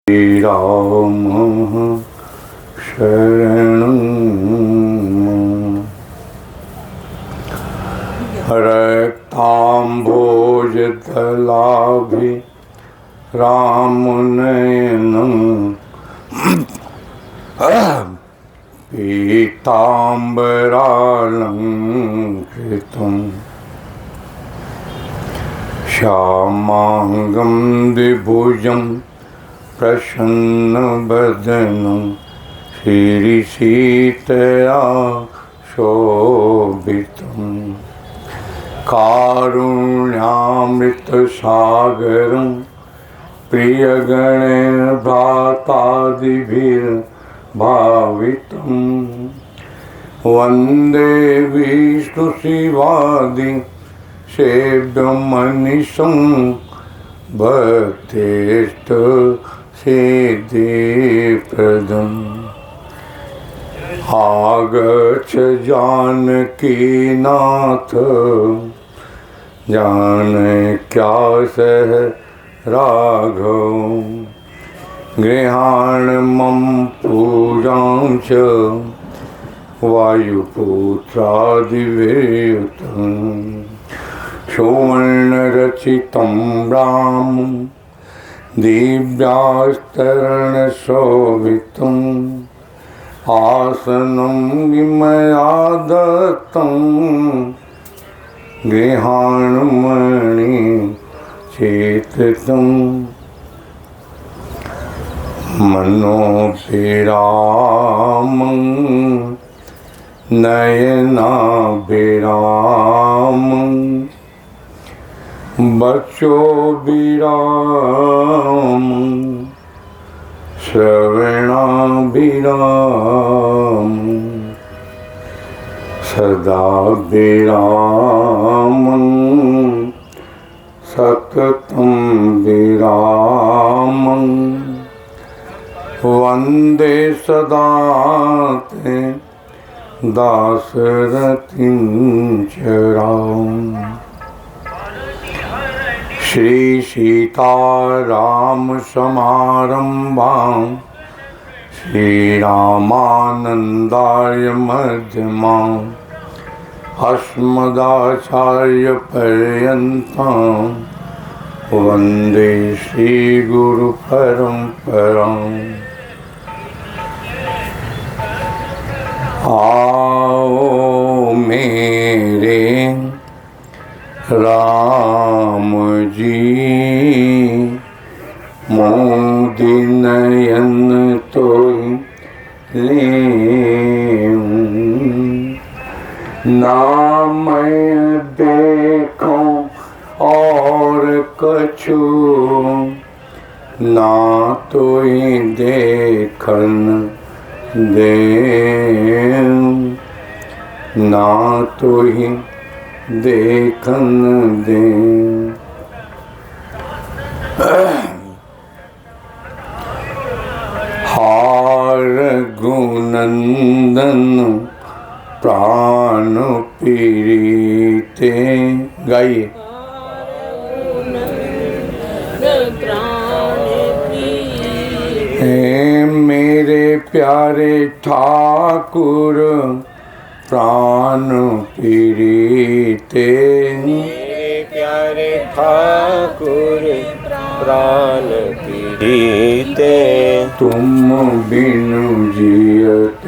राम शरणं रक्ताम्भोजदलाभि रामनयनं पीताम्बरालंकृतं श्यामांगं द्विभुजं प्रसन्नवदनं श्रीसीतया शोभितं कारुण्यामृतसागरं प्रियगणभ्रातादिभिर्भावितं वन्दे विष्णुशिवादि सेव्यमनिशं भक्तेष्ट सिद्धिप्रदम् आगच्छ जानकीनाथ जानक्यासह राघव गृहाण मम पूजां च वायुपुत्रादिवियुतं सुवर्णरचितं रामं दिव्यास्तरणशोभितम् आसनं मया दत्तं गृहाणमणि चेततं मनोभिरामं नयनाभिरामं वचोभिरामं श्रवणाभिरामं सदाभिरामं सततं विरामं वन्दे सदा ते दासरथिं च राम। श्री सीताराम समारंभां श्रीरामानंदाय मध्यमाम् अस्मदाचार्य पर्यन्तां वन्दे श्रीगुरु परम्पराम्। आओ मेरे राम जी मोदी नयन तो ले ना मैं देखूं और कछु ना तो ही देखन दे ना तो ही देखन दे। हार गुनंदन प्राण पीड़िते गाइए। हे मेरे प्यारे ठाकुर प्राण पीड़िते मेरे प्यारे ठाकुर प्राण पीड़िते तुम बिनु जियत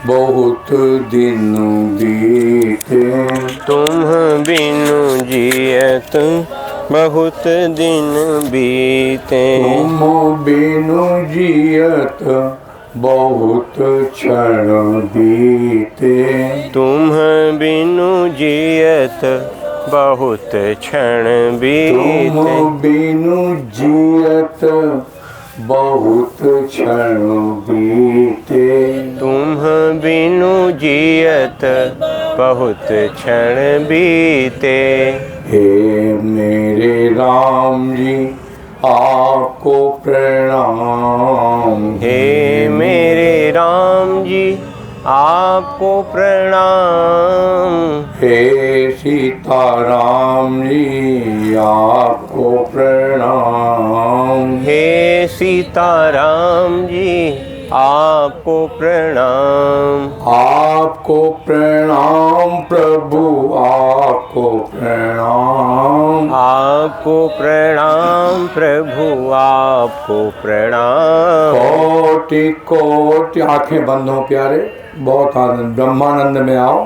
बहुत दिन बीते तुम बिनु जियत बहुत दिन बीते तुम बिनु जियत बहुत क्षण बीते तुम बिनु जियत बहुत क्षण बीते तुम बिनु जियत बहुत क्षण बीते तुम बिनु जियत बहुत क्षण बीते। हे मेरे राम जी आपको प्रणाम। हे मेरे राम जी आपको प्रणाम। हे सीताराम जी आपको प्रणाम। हे सीताराम जी आपको प्रणाम। आपको प्रणाम प्रभु, आपको प्रणाम। आपको प्रणाम प्रभु, आपको प्रणाम। कोटि कोटि, आंखें बंद हो प्यारे, बहुत आनंद, ब्रह्मानंद में आओ।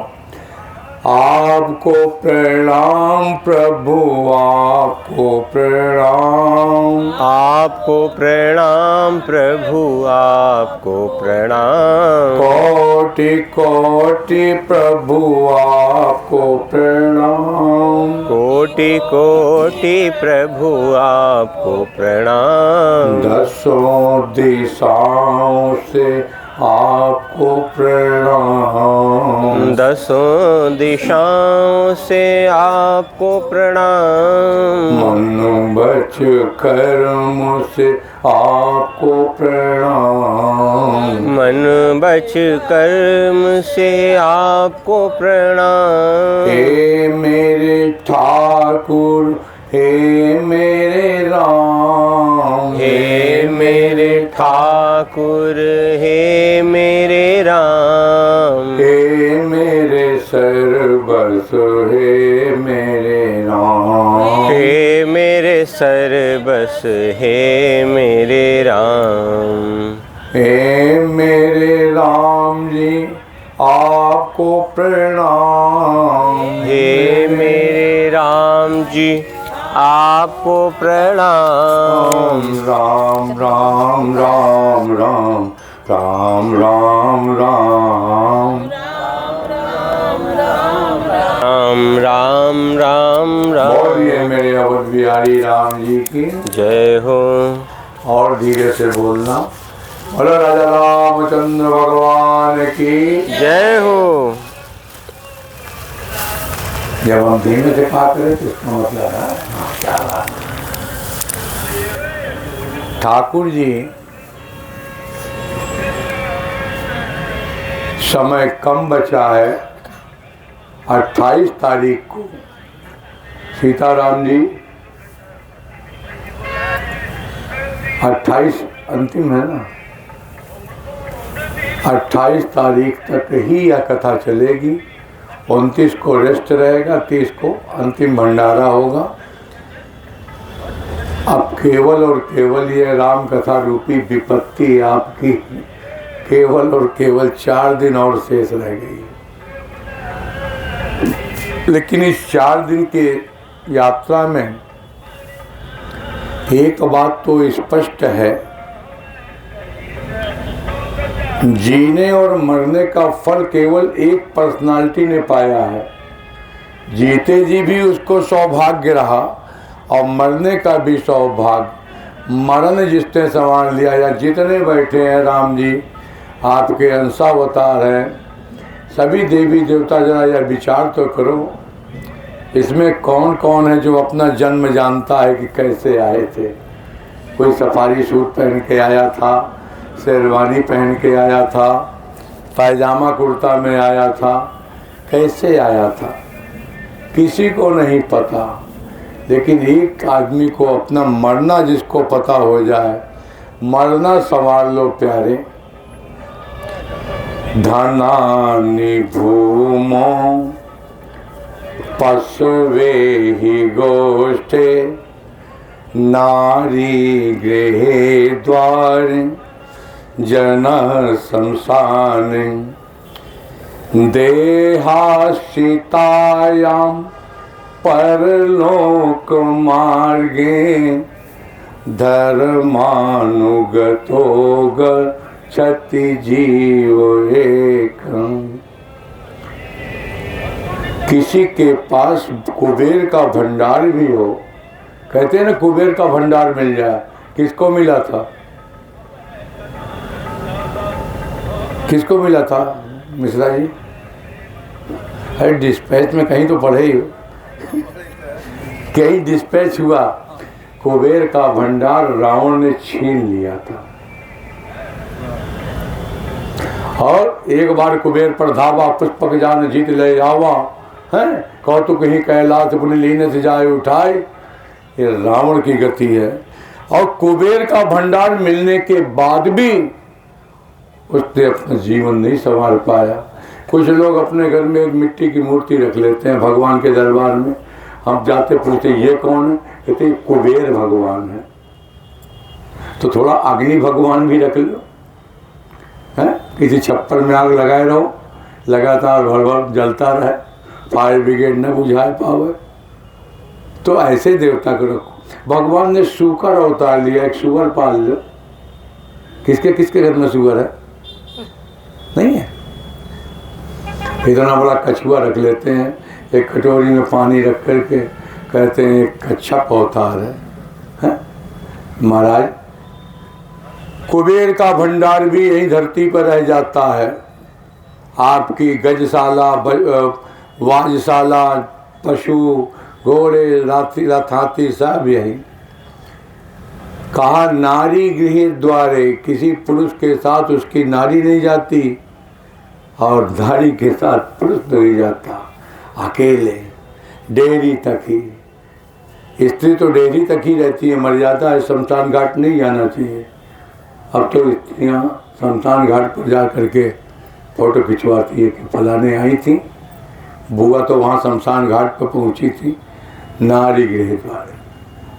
आपको प्रणाम प्रभु, आपको प्रणाम। आपको प्रणाम प्रभु, आपको प्रणाम। कोटि कोटि प्रभु, आपको प्रणाम। कोटि कोटि प्रभु, आपको प्रणाम। दसों दिशाओं से आपको प्रणाम। दसों दिशाओं से आपको प्रणाम। मन बच कर्म से आपको प्रणाम। मन बच कर्म से आपको प्रणाम। हे मेरे ठाकुर, हे मेरे राम, हे मेरे ठाकुर, हे मेरे राम। हे मेरे सर्वस्व, हे मेरे राम। हे मेरे सर्वस, हे मेरे राम। हे मेरे राम जी आपको प्रणाम। हे मेरे राम जी आपको प्रणाम। राम राम राम राम राम राम राम राम राम राम राम। बोलिए मेरे अवध बिहारी राम जी की जय हो। और धीरे से बोलना। बोलो राजा रामचंद्र भगवान की जय हो। जब हम धीमे से बात करें तो इसका मतलब है क्या बात है। ठाकुर जी समय कम बचा है। 28 तारीख को सीताराम जी 28 अंतिम है ना, 28 तारीख तक ही यह कथा चलेगी। 29 को रेस्ट रहेगा, 30 को अंतिम भंडारा होगा। अब केवल और केवल ये राम कथा रूपी विपत्ति आपकी केवल और केवल 4 दिन और शेष रह गई। लेकिन इस 4 दिन के यात्रा में एक बात तो स्पष्ट है, जीने और मरने का फल केवल एक पर्सनालिटी ने पाया है। जीते जी भी उसको सौभाग्य रहा और मरने का भी सौभाग्य। मरण जिसने संभाल लिया, या जितने बैठे हैं राम जी आपके अंशावतार हैं, सभी देवी देवता, जरा यह विचार तो करो इसमें कौन कौन है जो अपना जन्म जानता है कि कैसे आए थे। कोई सफारी सूट पहन के आया था, शेरवानी पहन के आया था, पायजामा कुर्ता में आया था, कैसे आया था किसी को नहीं पता। लेकिन एक आदमी को अपना मरना जिसको पता हो जाए, मरना संभाल लो प्यारे। धनानि भूमो पशवे ही गोष्ठे, नारी गृहे द्वारे जन शमशान, देहाश्रितायां परलोक मार्गे, धर्मानुगतो गच्छति जीव एकम्। किसी के पास कुबेर का भंडार भी हो, कहते हैं ना कुबेर का भंडार मिल जाए, किसको मिला था? किसको मिला था मिश्रा जी? अरे डिस्पैच में कहीं तो पढ़े ही हो, कहीं डिस्पैच हुआ, कुबेर का भंडार रावण ने छीन लिया था। और एक बार कुबेर पर धावा, पुष्पक जान जीत ले जावा, हैं कौतुक ही कैलाश अपने लीने से जाए उठाए। ये रावण की गति है। और कुबेर का भंडार मिलने के बाद भी उसने अपना जीवन नहीं संवार पाया। कुछ लोग अपने घर में एक मिट्टी की मूर्ति रख लेते हैं भगवान के दरबार में। हम जाते पूछते ये कौन है, कहते कुबेर भगवान है। तो थोड़ा अग्नि भगवान भी रख लो, है किसी छप्पर में आग लगाए रहो, लगातार भर भर जलता रहे, फायर ब्रिगेड न बुझा पावे। तो ऐसे देवता को रखो। भगवान ने सूकर अवतार लिया, एक सुअर पाल लो। किसके किसके घर में सुअर है? नहीं है। इतना बड़ा कछुआ रख लेते हैं, एक कटोरी में पानी रख करके कहते हैं एक कच्छप अवतार है? महाराज कुबेर का भंडार भी यही धरती पर रह जाता है। आपकी गजशाला, वाजशाला, पशु, घोड़े, रथाती सब यही। कहा नारी गृह द्वारे, किसी पुरुष के साथ उसकी नारी नहीं जाती और नारी के साथ पुरुष नहीं जाता, अकेले डेरी तक ही। स्त्री तो डेरी तक ही रहती है, मर्यादा है, शमशान घाट नहीं जाना चाहिए। अब तो स्त्रियाँ शमशान घाट पर जा करके फोटो खिंचवाती है कि फलाने आई थी, बुआ तो वहाँ शमशान घाट पर पहुँची थी। नारी गृह द्वार,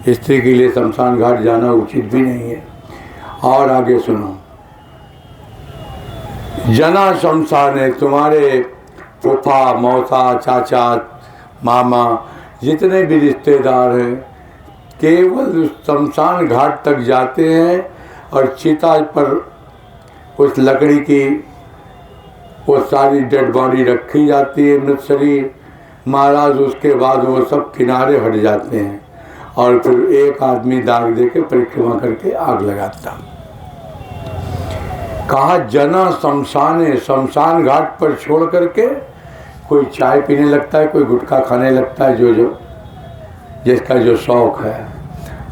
स्त्री के लिए शमशान घाट जाना उचित भी नहीं है। और आगे सुनो, जना शमशाने, तुम्हारे फूफा, मौसा, चाचा, मामा जितने भी रिश्तेदार हैं केवल शमशान घाट तक जाते हैं और चिता पर उस लकड़ी की वो सारी डेड बॉडी रखी जाती है, मृत शरीर। महाराज उसके बाद वो सब किनारे हट जाते हैं और फिर एक आदमी दाग दे के परिक्रमा करके आग लगाता। कहा जना शमशाने, शमशान घाट पर छोड़ करके कोई चाय पीने लगता है, कोई गुटखा खाने लगता है, जो जिसका जो शौक है।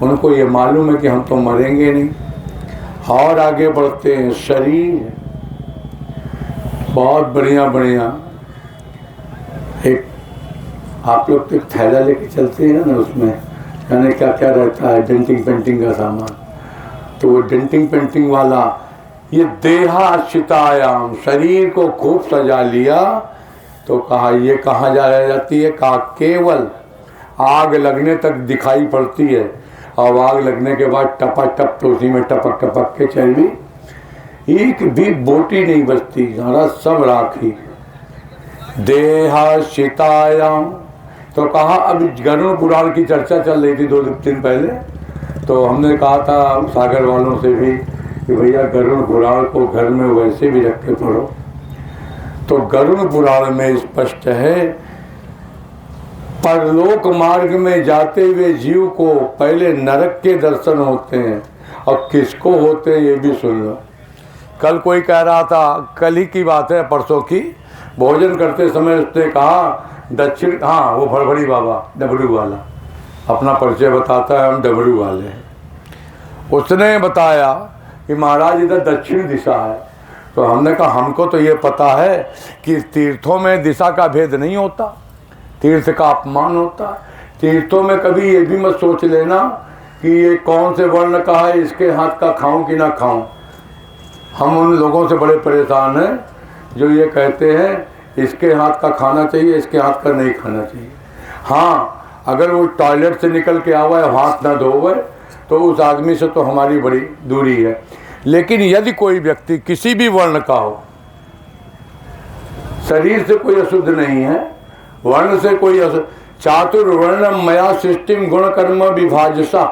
उनको ये मालूम है कि हम तो मरेंगे नहीं। और आगे बढ़ते हैं। शरीर बहुत बढ़िया बढ़िया, एक आप लोग तो एक थैला लेके चलते हैं ना, उसमें यानी क्या क्या रहता है, डेंटिंग पेंटिंग का सामान। तो वो डेंटिंग पेंटिंग वाला ये देहाश्रितायाम, शरीर को खूब सजा लिया। तो कहा ये कहाँ जाया जाती है? कहा केवल आग लगने तक दिखाई पड़ती है और आग लगने के बाद टपक टप तो उसी में टपक टपक के चल, एक भी बोटी नहीं बचती, सारा सब राखी। देहाश्रितायाम। तो कहा अब गरुड़ पुराण की चर्चा चल रही थी 2 दिन पहले, तो हमने कहा था सागर वालों से भी कि भैया गरुड़ पुराण को घर में वैसे भी रख के पढ़ो। तो गरुड़ पुराण में स्पष्ट है, परलोक मार्ग में जाते हुए जीव को पहले नरक के दर्शन होते हैं। और किसको होते हैं ये भी सुन लो। कल कोई कह रहा था, कल ही की बात है, परसों की, भोजन करते समय उसने कहा दक्षिण, हाँ वो भड़भड़ी बाबा डबरू वाला अपना परिचय बताता है, हम डबरू वाले हैं। उसने बताया कि महाराज इधर दक्षिण दिशा है। तो हमने कहा हमको तो ये पता है कि तीर्थों में दिशा का भेद नहीं होता, तीर्थ का अपमान होता। तीर्थों में कभी ये भी मत सोच लेना कि ये कौन से वर्ण का है, इसके हाथ का खाऊं कि ना खाऊं। हम उन लोगों से बड़े परेशान हैं जो ये कहते हैं इसके हाथ का खाना चाहिए, इसके हाथ का नहीं खाना चाहिए। हाँ, अगर वो टॉयलेट से निकल के आवा है, हाथ ना धोवे, तो उस आदमी से तो हमारी बड़ी दूरी है। लेकिन यदि कोई व्यक्ति किसी भी वर्ण का हो, शरीर से कोई अशुद्ध नहीं है, वर्ण से कोई अशुद्ध, चातुर्वर्ण मया सृष्टिम गुण कर्म विभाजसा,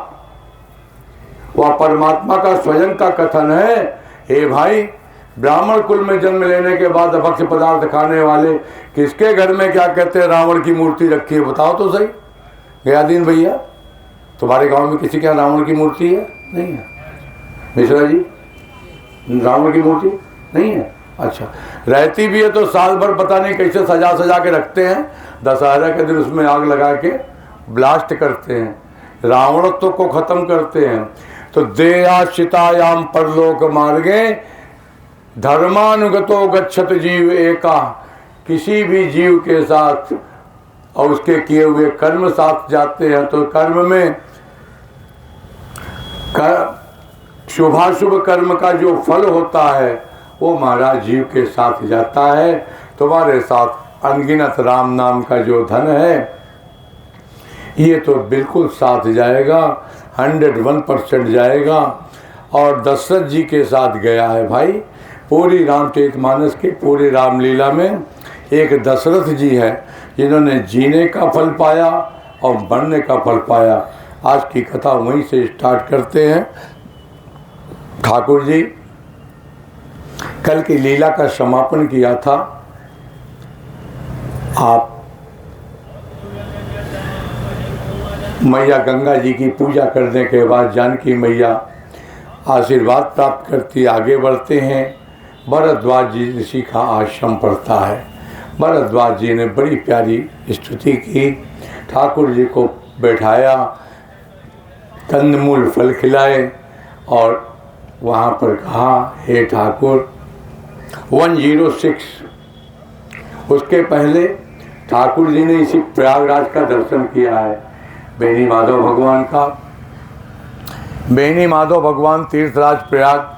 वह परमात्मा का स्वयं का कथन है। हे भाई, ब्राह्मण कुल में जन्म लेने के बाद अभक्ष्य पदार्थ खाने वाले किसके घर में क्या कहते हैं रावण की मूर्ति रखी है? बताओ तो सही। गयादीन भैया, तुम्हारे गांव में किसी के यहाँ रावण की मूर्ति है? नहीं है। मिश्रा जी, रावण की मूर्ति नहीं है? अच्छा, रहती भी है तो साल भर पता नहीं कैसे सजा सजा के रखते हैं, दशहरा के दिन उसमें आग लगा के ब्लास्ट करते हैं, रावणत्व को खत्म करते हैं। तो देहाश्रितायाम परलोक मार्गे धर्मानुगतो गच्छत जीव एका, किसी भी जीव के साथ और उसके किए हुए कर्म साथ जाते हैं। तो कर्म में शुभाशुभ कर्म का जो फल होता है वो महाराज जीव के साथ जाता है। तुम्हारे साथ अनगिनत राम नाम का जो धन है ये तो बिल्कुल साथ जाएगा, 101% जाएगा। और दशरथ जी के साथ गया है भाई। पूरी रामचरितमानस की पूरी रामलीला में एक दशरथ जी है जिन्होंने जीने का फल पाया और मरने का फल पाया। आज की कथा वहीं से स्टार्ट करते हैं। ठाकुर जी कल की लीला का समापन किया था। आप मैया गंगा जी की पूजा करने के बाद जानकी मैया आशीर्वाद प्राप्त करती आगे बढ़ते हैं। भरद्वाज जी ऋषि का आश्रम पड़ता है। भरद्वाज जी ने बड़ी प्यारी स्तुति की, ठाकुर जी को बैठाया, कंदमूल फल खिलाए और वहाँ पर कहा, हे ठाकुर 106। उसके पहले ठाकुर जी ने इसी प्रयागराज का दर्शन किया है, बेनी माधव भगवान का। बेनी माधव भगवान तीर्थराज प्रयाग,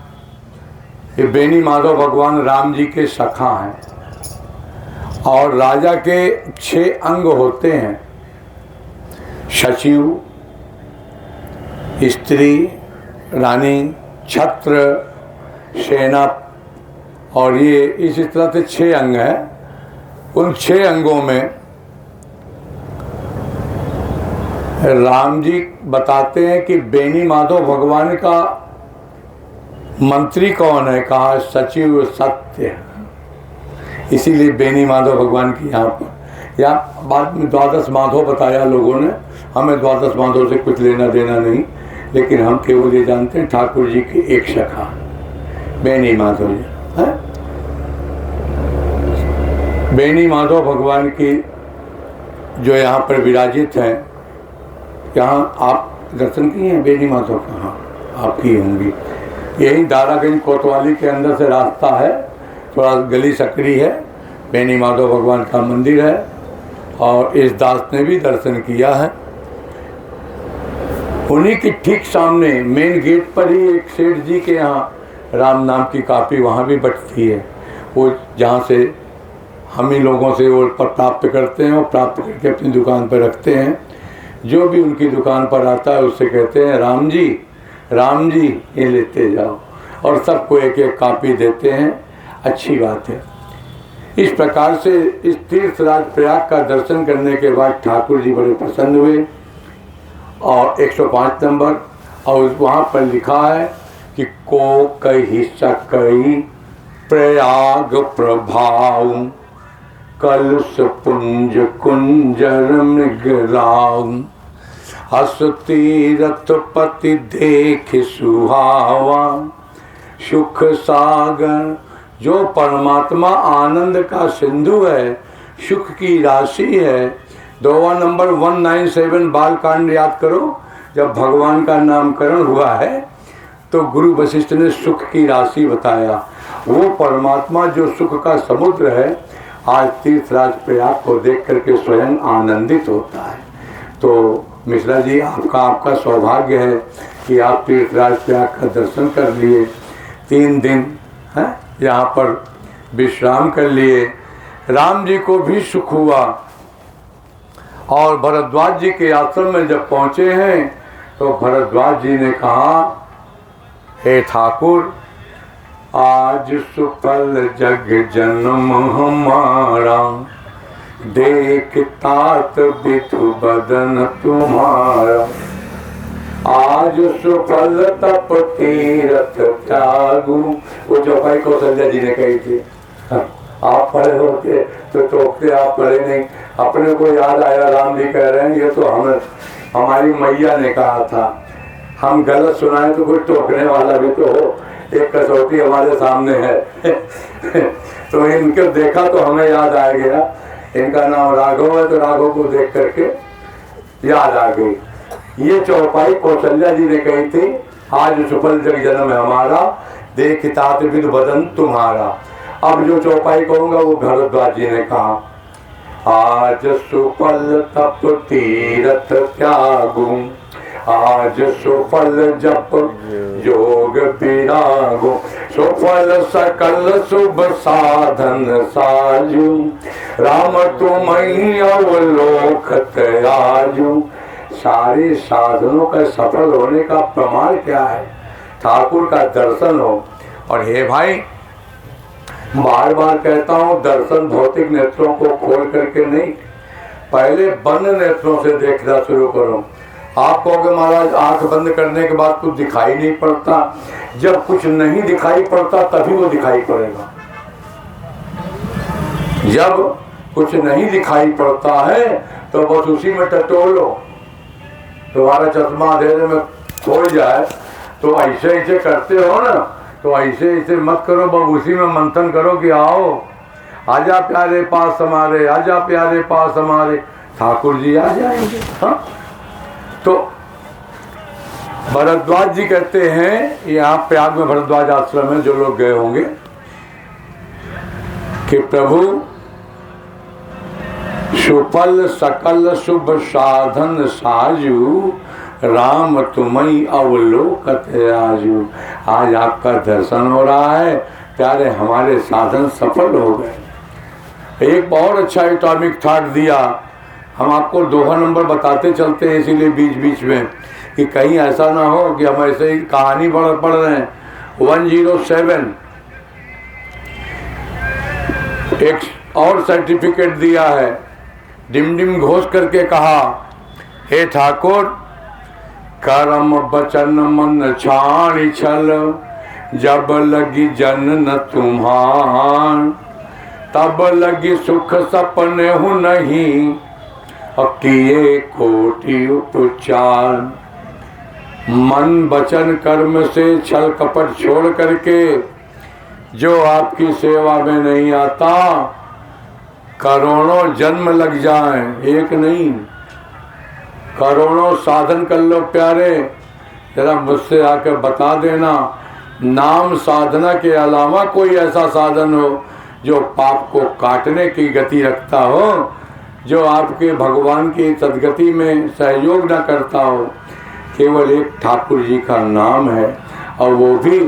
ये बेनी माधव भगवान राम जी के सखा हैं और राजा के 6 अंग होते हैं, सचिव, स्त्री, रानी, छत्र, सेना और ये इसी तरह से 6 अंग हैं। उन 6 अंगों में राम जी बताते हैं कि बेनी माधव भगवान का मंत्री कौन है, कहा सचिव सत्य। इसीलिए बेनी माधव भगवान की यहाँ बाद में द्वादश माधव बताया लोगों ने। हमें द्वादश माधव से कुछ लेना देना नहीं, लेकिन हम केवल ये जानते हैं ठाकुर जी की एक शाखा बेनी माधव जी है। बेनी माधव भगवान की जो यहाँ पर विराजित हैं, यहाँ आप दर्शन किए हैं बेनी माधव का? हाँ, आपकी होंगी। यही दारागंज कोतवाली के अंदर से रास्ता है, थोड़ा गली सकड़ी है, बेनी माधव भगवान का मंदिर है। और इस दास ने भी दर्शन किया है। उन्हीं के ठीक सामने मेन गेट पर ही एक सेठ जी के यहाँ राम नाम की कापी वहाँ भी बटती है। वो जहाँ से हम ही लोगों से वो पर प्राप्त करते हैं और प्राप्त करके अपनी दुकान पर रखते हैं। जो भी उनकी दुकान पर आता है उससे कहते हैं राम जी ये लेते जाओ, और सबको एक एक कापी देते हैं। अच्छी बात है। इस प्रकार से इस तीर्थराज प्रयाग का दर्शन करने के बाद ठाकुर जी बड़े प्रसन्न हुए। और 105 नंबर, और वहाँ पर लिखा है कि को कही सकई प्रयाग प्रभाव कलश पुंज कुंजर मृगराव हस तीरथ पति देख सुहावा सुख सागर। जो परमात्मा आनंद का सिंधु है, सुख की राशि है। दोवा नंबर 197 बालकांड याद करो। जब भगवान का नामकरण हुआ है तो गुरु वशिष्ठ ने सुख की राशि बताया। वो परमात्मा जो सुख का समुद्र है, आज तीर्थराज प्रयाग को देख करके स्वयं आनंदित होता है। तो मिश्रा जी, आपका सौभाग्य है कि आप तीर्थराज प्रयाग का दर्शन कर लिए, 3 दिन है यहाँ पर विश्राम कर लिए। राम जी को भी सुख हुआ। और भरद्वाज जी के आश्रम में जब पहुँचे हैं तो भरद्वाज जी ने कहा, हे ठाकुर, आज सुफल जग जन्म हमारा, देख तात बिधु बदन तुम्हारा। आज सुफल तप तीरथ त्यागू। वो चौपाई कौशल्या जी ने कही थी। आप पढ़े होते तो टोकते, आप पढ़े नहीं। अपने को याद आया, राम जी कह रहे हैं ये तो हमारी मैया ने कहा था। हम गलत सुनाए तो कोई टोकने वाला भी तो हो। एक कसौटी हमारे सामने है तो इनको देखा तो हमें याद आ गया। इनका नाम राघव है तो राघव को देख करके याद आ गई। ये चौपाई कौशल्या जी ने कही थी, आज सुफल जग जन्म है हमारा, देख तात बिधु बदन तुम्हारा। अब जो चौपाई कहूँगा वो भरद्वाज जी ने कहा, आज सुफल तप तीरथ त्यागू आज सुफल जप योग विरागो, सुफल सकल शुभ साधन साजू, राम तुम्हीं अवलोकत आजू। सारे साधनों का सफल होने का प्रमाण क्या है? ठाकुर का दर्शन हो। और हे भाई, बार बार कहता हूँ, दर्शन भौतिक नेत्रों को खोल करके नहीं, पहले बंद नेत्रों से देखना शुरू करो। आप कहोगे महाराज आंख बंद करने के बाद कुछ दिखाई नहीं पड़ता। जब कुछ नहीं दिखाई पड़ता तभी वो दिखाई पड़ेगा। जब कुछ नहीं दिखाई पड़ता है तो बस उसी में टटोलो। तुम्हारा चश्मा अंधेरे में खो जाए तो ऐसे ऐसे करते हो ना, तो ऐसे ऐसे मत करो, बस उसी में मंथन करो कि आओ, आजा प्यारे पास हमारे, आजा प्यारे पास हमारे, ठाकुर जी आ जाएंगे। हाँ, तो भरद्वाज जी कहते हैं, यहाँ प्रयाग में भरद्वाज आश्रम में जो लोग गए होंगे, कि प्रभु सुफल सकल शुभ साधन साजू, राम तुम्हीं अवलोकत आजू। आज आपका दर्शन हो रहा है प्यारे, हमारे साधन सफल हो गए। एक बहुत अच्छा एटॉमिक थॉट दिया। हम आपको दोहा नंबर बताते चलते हैं इसीलिए बीच बीच में, कि कहीं ऐसा ना हो कि हम ऐसे ही कहानी पढ़ रहे हैं। 107 एक और सर्टिफिकेट दिया है। डिम डिम घोष करके कहा, हे ठाकुर, कर्म बचन मन छाण छल, जब लगी जनन तुम्हार, तब लगी सुख सपने हूँ नहीं, किए कोटि उपचार। मन वचन कर्म से छल कपट छोड़ करके जो आपकी सेवा में नहीं आता, करोड़ों जन्म लग जाएं, एक नहीं करोड़ों साधन कर लो प्यारे। जरा मुझसे आकर बता देना, नाम साधना के अलावा कोई ऐसा साधन हो जो पाप को काटने की गति रखता हो, जो आपके भगवान की सदगति में सहयोग न करता हो। केवल एक ठाकुर जी का नाम है, और वो भी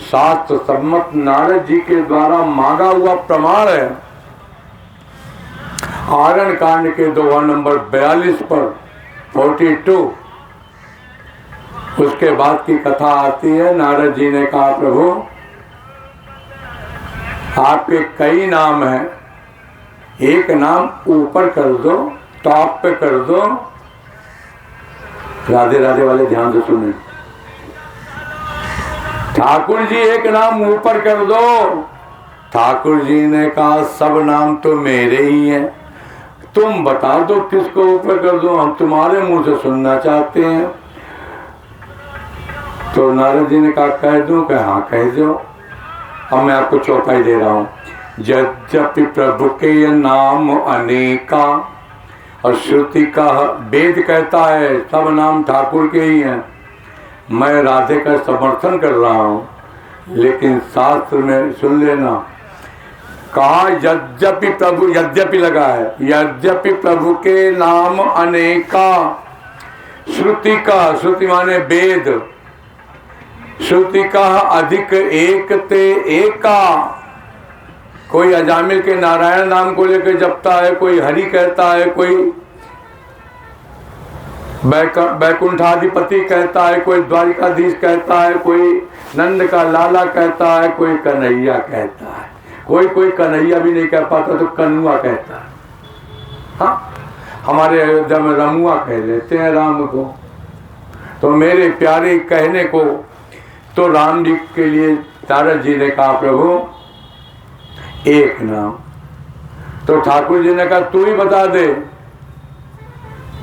शास्त्र सम्मत नारद जी के द्वारा मांगा हुआ प्रमाण है। आरण कांड के दोहा नंबर 42 पर 42 उसके बाद की कथा आती है। नारद जी ने कहा, प्रभु आपके कई नाम हैं, एक नाम ऊपर कर दो, टॉप पे कर दो। राधे राधे वाले ध्यान से सुने, ठाकुर जी एक नाम ऊपर कर दो। ठाकुर जी ने कहा, सब नाम तो मेरे ही हैं, तुम बता दो किसको ऊपर कर दो, हम तुम्हारे मुंह से सुनना चाहते हैं। तो नारद जी ने कहा, कह दूं? कहा हाँ कह दो। अब मैं आपको चौपाई दे रहा हूँ। यद्यपि प्रभु के नाम अनेका, और श्रुति का वेद कहता है सब नाम ठाकुर के ही हैं। मैं राधे का समर्थन कर रहा हूँ, लेकिन शास्त्र में सुन लेना, कहा यद्यपि प्रभु, यद्यपि लगा है, यद्यपि प्रभु के नाम अनेका, श्रुति का, श्रुति माने वेद, श्रुति का अधिक एक ते एका। कोई अजामिल के नारायण नाम को लेकर जपता है, कोई हरि कहता है, कोई बैकुंठाधिपति कहता है, कोई द्वारिकाधीश कहता है, कोई नंद का लाला कहता है, कोई कन्हैया कहता है, कोई कन्हैया भी नहीं कह पाता तो कन्हुआ कहता है। हाँ, हमारे अयोध्या में रमुआ कह लेते हैं राम को। तो मेरे प्यारे कहने को तो राम जी के लिए नारद जी ने कहा, प्रभु एक नाम। तो ठाकुर जी ने कहा, तू ही बता दे।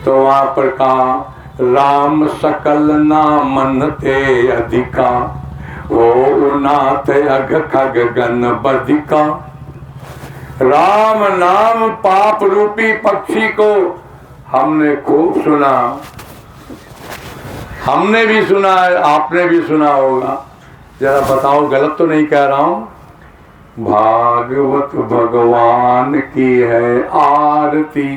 तो वहां पर कहा, राम सकल नामन ते अधिका, ओ नाथ अग खग गन बधिका। राम नाम पाप रूपी पक्षी को हमने खूब सुना, हमने भी सुना है, आपने भी सुना होगा। जरा बताओ गलत तो नहीं कह रहा हूं? भागवत भगवान की है आरती,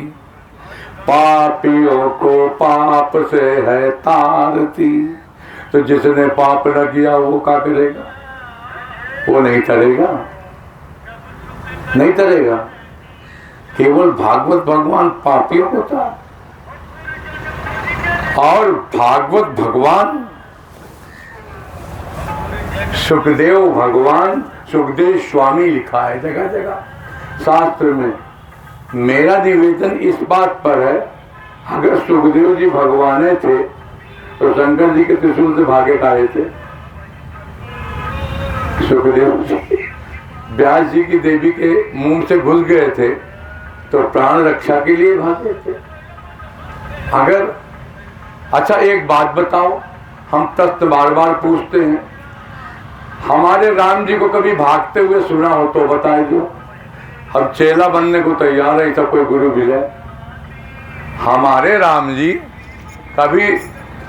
पापियों को पाप से है तारती। तो जिसने पाप न किया वो क्या करेगा? वो नहीं तरेगा, नहीं तरेगा। केवल भागवत भगवान पापियों को था, और भागवत भगवान सुखदेव भगवान, सुखदेव स्वामी लिखा है जगह जगह शास्त्र में। मेरा निवेदन इस बात पर है, अगर सुखदेव जी भगवान थे तो शंकर जी के त्रिशूल से भागे काहे थे? सुखदेव जी व्यास जी की देवी के मुंह से घुस गए थे तो प्राण रक्षा के लिए भागे थे। अगर अच्छा एक बात बताओ, हम प्रश्न बार बार पूछते हैं, हमारे राम जी को कभी भागते हुए सुना हो तो बताए दो। हम चेला बनने को तैयार है, सब कोई गुरु भी है। हमारे राम जी कभी,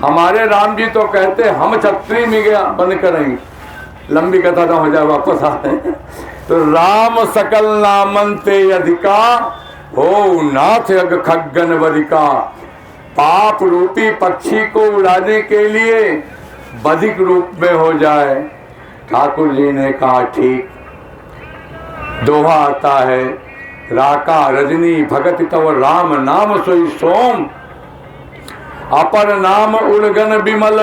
हमारे राम जी तो कहते हम छत्री में गया बन करेंगे, लंबी कथा ना हो जाए वापस आते। तो राम सकल नामन ते अधिका हो नाथ अग खग्गन वधिका। पाप रूपी पक्षी को उड़ाने के लिए बधिक रूप में हो जाए। ठाकुर जी ने कहा ठीक। दोहा आता है, राका रजनी भगत तव राम नाम सोई सोम, अपर नाम उलगन बिमल।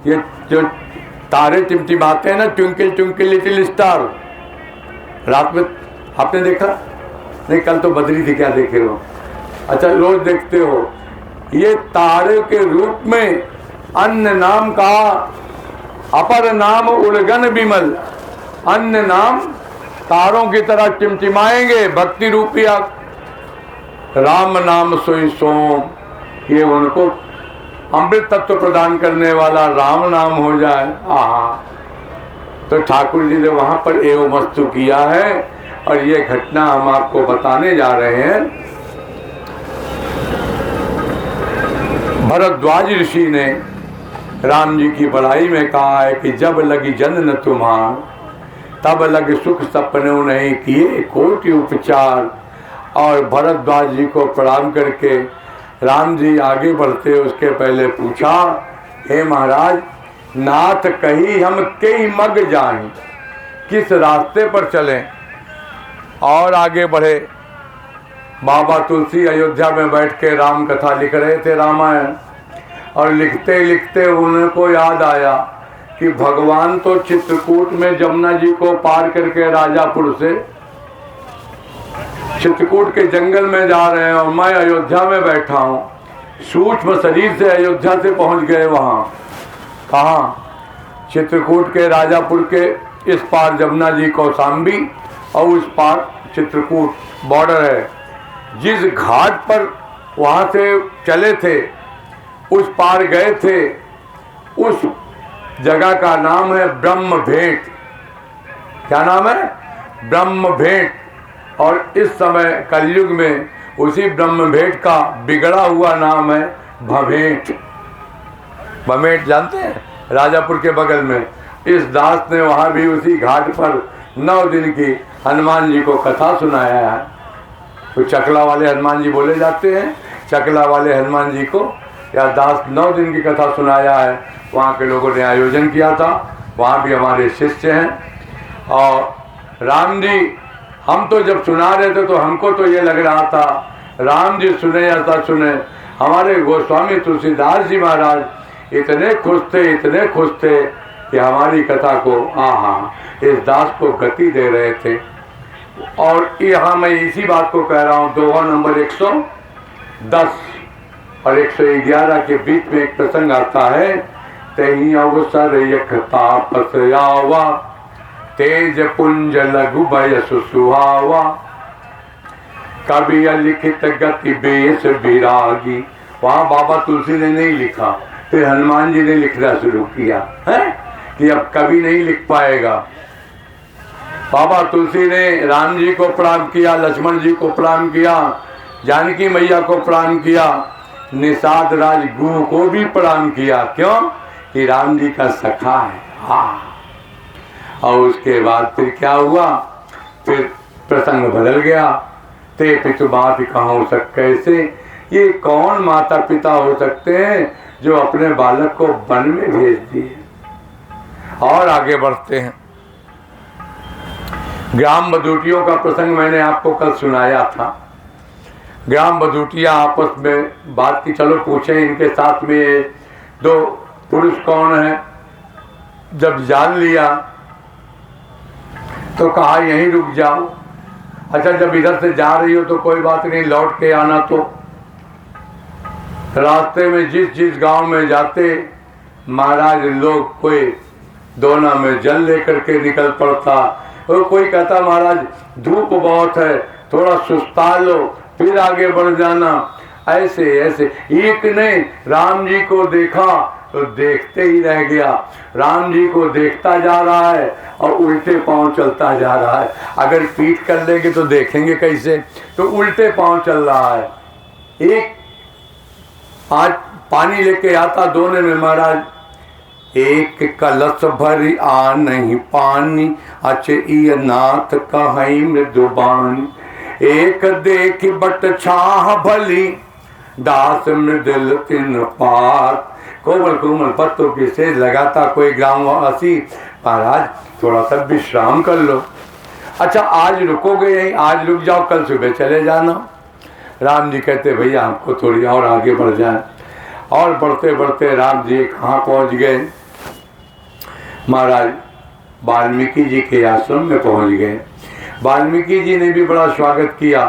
ये जो तारे टिमटिमाते हैं ना, ट्विंकल ट्विंकल लिटिल स्टार, रात में आपने देखा नहीं? कल तो बदली थी, क्या देखे हो? अच्छा रोज देखते हो। ये तारे के रूप में अन्य नाम कहा, अपर नाम उलगन बिमल। अन्य नाम तारों की तरह टिमटिमाएंगे, भक्ति रूपी राम नाम सोई सोम। ये उनको अमृत तत्व प्रदान करने वाला राम नाम हो जाए। आहा, तो ठाकुर जी ने वहां पर एवं वस्तु किया है, और ये घटना हम आपको बताने जा रहे हैं। भरद्वाज ऋषि ने राम जी की बड़ाई में कहा है कि जब लगी जन्म तुम्हार, तब लग सुख सपनों नहीं किए कोटि उपचार। और भरद्वाज जी को प्रणाम करके राम जी आगे बढ़ते उसके पहले पूछा, हे महाराज, नाथ कही हम कई मग जाएं, किस रास्ते पर चलें? और आगे बढ़े। बाबा तुलसी अयोध्या में बैठ के राम कथा लिख रहे थे, रामायण। और लिखते लिखते उनको याद आया कि भगवान तो चित्रकूट में जमुना जी को पार करके राजापुर से चित्रकूट के जंगल में जा रहे हैं, और मैं अयोध्या में बैठा हूँ। सूक्ष्म शरीर से अयोध्या से पहुँच गए वहाँ। कहाँ? चित्रकूट के राजापुर के इस पार जमुना जी कौशाम्बी, और उस पार चित्रकूट बॉर्डर है। जिस घाट पर वहाँ से चले थे, उस पार गए थे, उस जगह का नाम है ब्रह्म भेंट। क्या नाम है? ब्रह्म भेंट। और इस समय कलयुग में उसी ब्रह्म भेंट का बिगड़ा हुआ नाम है भवेंट। भवेंट जानते हैं? राजापुर के बगल में। इस दास ने वहाँ भी उसी घाट पर 9 दिन की हनुमान जी को कथा सुनाया है। तो चकला वाले हनुमान जी बोले जाते हैं। चकला वाले हनुमान जी को या दास 9 दिन की कथा सुनाया है। वहाँ के लोगों ने आयोजन किया था, वहाँ भी हमारे शिष्य हैं। और राम जी, हम तो जब सुना रहे थे तो हमको तो ये लग रहा था राम जी सुने या ना सुने, हमारे गोस्वामी तुलसीदास जी महाराज इतने खुश थे, इतने खुश थे कि हमारी कथा को इस दास को गति दे रहे थे। और यहाँ मैं इसी बात को कह रहा हूँ। दोहा नंबर 110 और 111 के बीच में एक प्रसंग आता है। तही अवसर यख तापस आवा, तेज पुंज लघु भय सुहावा। कवि लिखित गति बेस विरागी। वहाँ बाबा तुलसी ने नहीं लिखा, फिर हनुमान जी ने लिखना शुरू किया है कि अब कभी नहीं लिख पाएगा। बाबा तुलसी ने राम जी को प्रणाम किया, लक्ष्मण जी को प्रणाम किया, जानकी मैया को प्रणाम किया, निषाद राज गुह को भी प्रणाम किया। क्यों? कि राम जी का सखा है। और उसके बाद फिर क्या हुआ? फिर प्रसंग बदल गया। ते पितु बात कहूँ सक कैसे, ये कौन माता पिता हो सकते हैं जो अपने बालक को वन में भेज दिए। और आगे बढ़ते हैं। ग्राम बधूटियों का प्रसंग मैंने आपको कल सुनाया था। ग्राम बधूटियां आपस में बात की, चलो पूछें इनके साथ में ये दो पुरुष कौन है। जब जान लिया तो कहा यहीं रुक जाओ। अच्छा, जब इधर से जा रही हो तो कोई बात नहीं, लौट के आना। तो रास्ते में जिस जिस गांव में जाते महाराज लोग कोई दोना में जल लेकर के निकल पड़ता, और कोई कहता महाराज धूप बहुत है, थोड़ा सुस्ता लो फिर आगे बढ़ जाना। ऐसे ऐसे एक ने राम जी को देखा तो देखते ही रह गया। राम जी को देखता जा रहा है और उल्टे पांव चलता जा रहा है। अगर पीठ कर लेंगे तो देखेंगे कैसे, तो उल्टे पांव चल रहा है। एक आज पानी लेके आता दोने में महाराज, एक कलश भरी आ नहीं पानी, अचे नाथ कहीं मृदुबानी। एक देख बट छाह भली, दास मृदुल तिन पात। कोमल कोमल पत्तों की सेज लगाता कोई ग्रामवासी, महाराज थोड़ा सा विश्राम कर लो। अच्छा, आज रुकोगे यहीं? आज रुक जाओ, कल सुबह चले जाना। राम जी कहते भैया हमको थोड़ी और आगे बढ़ जाए। और बढ़ते बढ़ते राम जी कहाँ पहुँच गए? महाराज वाल्मीकि जी के आश्रम में पहुँच गए। वाल्मीकि जी ने भी बड़ा स्वागत किया।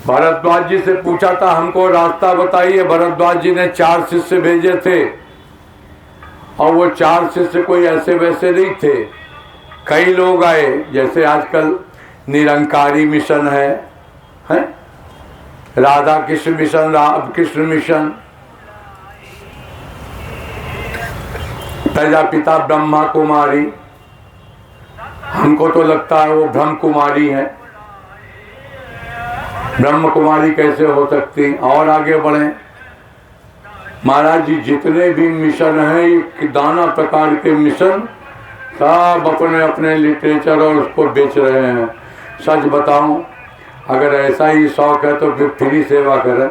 भरद्वाज जी से पूछा था हमको रास्ता बताइए। भरद्वाज जी ने 4 शिष्य भेजे थे, और वो 4 शिष्य कोई ऐसे वैसे नहीं थे। कई लोग आए, जैसे आजकल निरंकारी मिशन है? राधा कृष्ण मिशन, राम कृष्ण मिशन, प्रजापिता ब्रह्मा कुमारी, हमको तो लगता है वो ब्रह्म कुमारी है। ब्रह्म कुमारी कैसे हो सकती? और आगे बढ़े महाराज जी, जितने भी मिशन हैं, ये दाना प्रकार के मिशन, सब अपने अपने लिटरेचर और उसको बेच रहे हैं। सच बताऊं, अगर ऐसा ही शौक है तो फिर फ्री सेवा करें।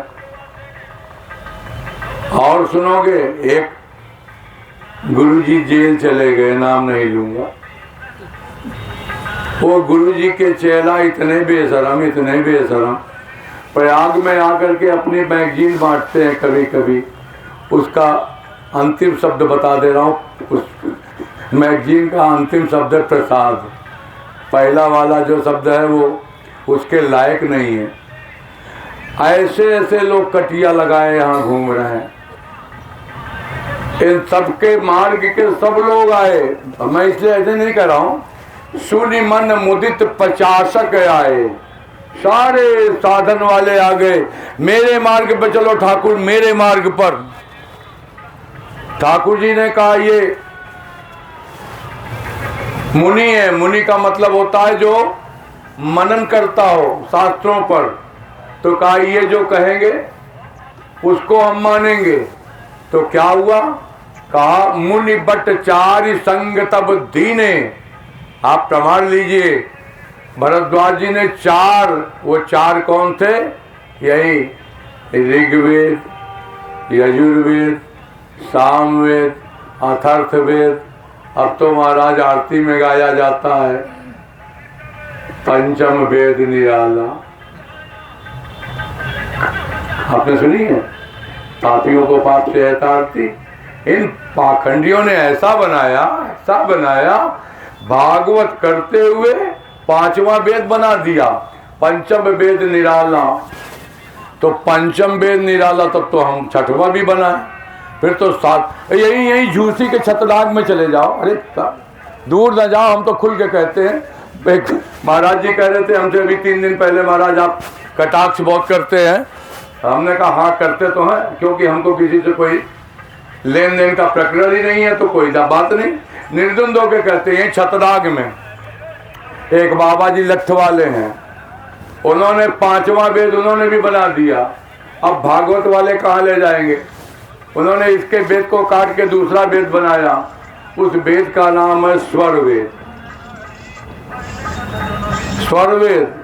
और सुनोगे, एक गुरुजी जेल चले गए, नाम नहीं लूंगा। वो गुरुजी के चेला इतने बेशरम प्रयाग में आकर के अपनी मैगजीन बांटते हैं कभी कभी। उसका अंतिम शब्द बता दे रहा हूँ, उस मैगजीन का अंतिम शब्द है प्रसाद। पहला वाला जो शब्द है वो उसके लायक नहीं है। ऐसे ऐसे लोग कटिया लगाए यहाँ घूम रहे हैं। इन सबके मार्ग के सब लोग आए। मैं इसलिए ऐसे नहीं कह रहा हूँ, सुनि मन मुदित 50 आए, सारे साधन वाले आ गए। मेरे मार्ग पर चलो ठाकुर, मेरे मार्ग पर। ठाकुर जी ने कहा ये मुनि है। मुनि का मतलब होता है जो मनन करता हो शास्त्रों पर। तो कहा ये जो कहेंगे उसको हम मानेंगे। तो क्या हुआ? कहा मुनि बट 4 संग तब दीने। आप प्रमाण लीजिए, भरद्वाज जी ने 4, वो 4 कौन थे? यही ऋग्वेद, यजुर्वेद, सामवेद, अथर्ववेद। अब तो महाराज आरती में गाया जाता है पंचम वेद निराला। आपने सुनी है? पापियों को पाप से है आरती। इन पाखंडियों ने ऐसा बनाया, भागवत करते हुए 5वां वेद बना दिया, पंचम वेद निराला। तो पंचम वेद निराला, तब तो हम 6वां भी बनाए। फिर तो 7। यही झूसी के छतलाग में चले जाओ। अरे दूर न जाओ, हम तो खुल के कहते हैं। एक महाराज जी कह रहे थे हमसे अभी 3 दिन पहले, महाराज आप कटाक्ष बहुत करते हैं। हमने कहा हाँ करते तो हैं, क्योंकि हमको किसी से कोई लेन देन का प्रकरण ही नहीं है, तो कोई बात नहीं। निर्द्वंद होकर कहते हैं। छतराग में एक बाबा जी लठ वाले हैं, उन्होंने 5वां वेद उन्होंने भी बना दिया। अब भागवत वाले कहाँ ले जाएंगे? उन्होंने इसके वेद को काट के दूसरा वेद बनाया। उस वेद का नाम है स्वर वेद। स्वर वेद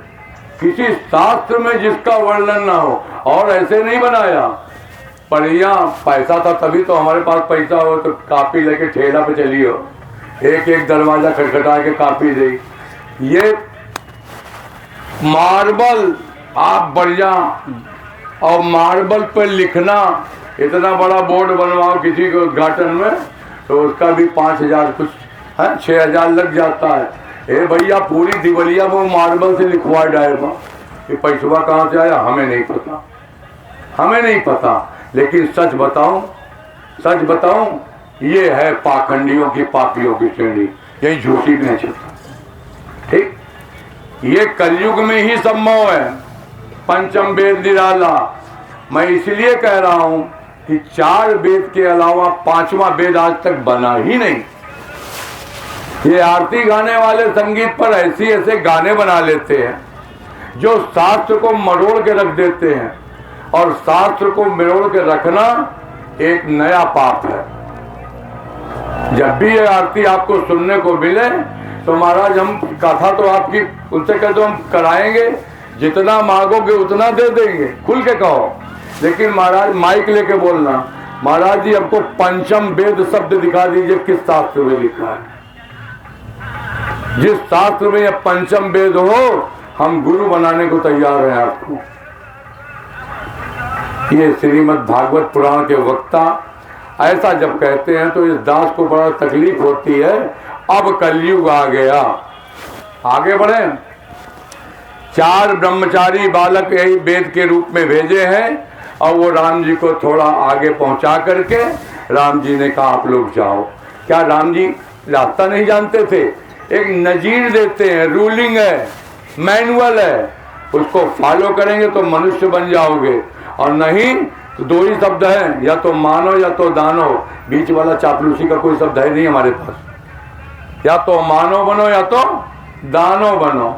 किसी शास्त्र में जिसका वर्णन ना हो। और ऐसे नहीं बनाया, पर यहाँ पैसा था तभी तो, हमारे पास पैसा हो तो कापी लेके ठेला पे चली हो, एक एक दरवाजा खटखटा के कापी दे। ये मार्बल आप बढ़िया, और मार्बल पर लिखना, इतना बड़ा बोर्ड बनवाओ किसी के उद्घाटन में तो उसका भी 5,000 कुछ है, 6,000 लग जाता है। ए भैया पूरी दिवालिया वो मार्बल से लिखवा जाएगा, ये पैसा कहाँ से आया हमें नहीं पता, हमें नहीं पता। लेकिन सच बताऊं ये है पाखंडियों की, पापियों की श्रेणी, यही झूठी नहीं चलता। ठीक, ये कलयुग में ही संभव है, पंचम वेद निराला। मैं इसलिए कह रहा हूं कि 4 वेद के अलावा 5वां वेद आज तक बना ही नहीं। ये आरती गाने वाले संगीत पर ऐसे गाने बना लेते हैं जो शास्त्र को मरोड़ के रख देते हैं, और शास्त्र को मरोड़ के रखना एक नया पाप है। जब भी ये आरती आपको सुनने को मिले तो महाराज हम कथा तो आपकी उनसे कह दो हम कराएंगे, जितना मांगोगे उतना दे देंगे, खुल के कहो। लेकिन महाराज माइक लेके बोलना, महाराज जी हमको पंचम वेद शब्द दिखा दीजिए, किस शास्त्र में लिखा है। जिस शास्त्र में यह पंचम वेद हो हम गुरु बनाने को तैयार हैं आपको। ये श्रीमद् भागवत पुराण के वक्ता ऐसा जब कहते हैं तो इस दास को बड़ा तकलीफ होती है। अब कलयुग आ गया, आगे बढ़े। 4 ब्रह्मचारी बालक यही वेद के रूप में भेजे हैं, और वो राम जी को थोड़ा आगे पहुंचा करके राम जी ने कहा आप लोग जाओ। क्या राम जी रास्ता नहीं जानते थे? एक नजीर देते हैं, रूलिंग है, मैनुअल है, उसको फॉलो करेंगे तो मनुष्य बन जाओगे, और नहीं तो 2 ही शब्द हैं, या तो मानो या तो दानो। बीच वाला चापलूसी का कोई शब्द है नहीं हमारे पास, या तो मानो बनो या तो दानो बनो।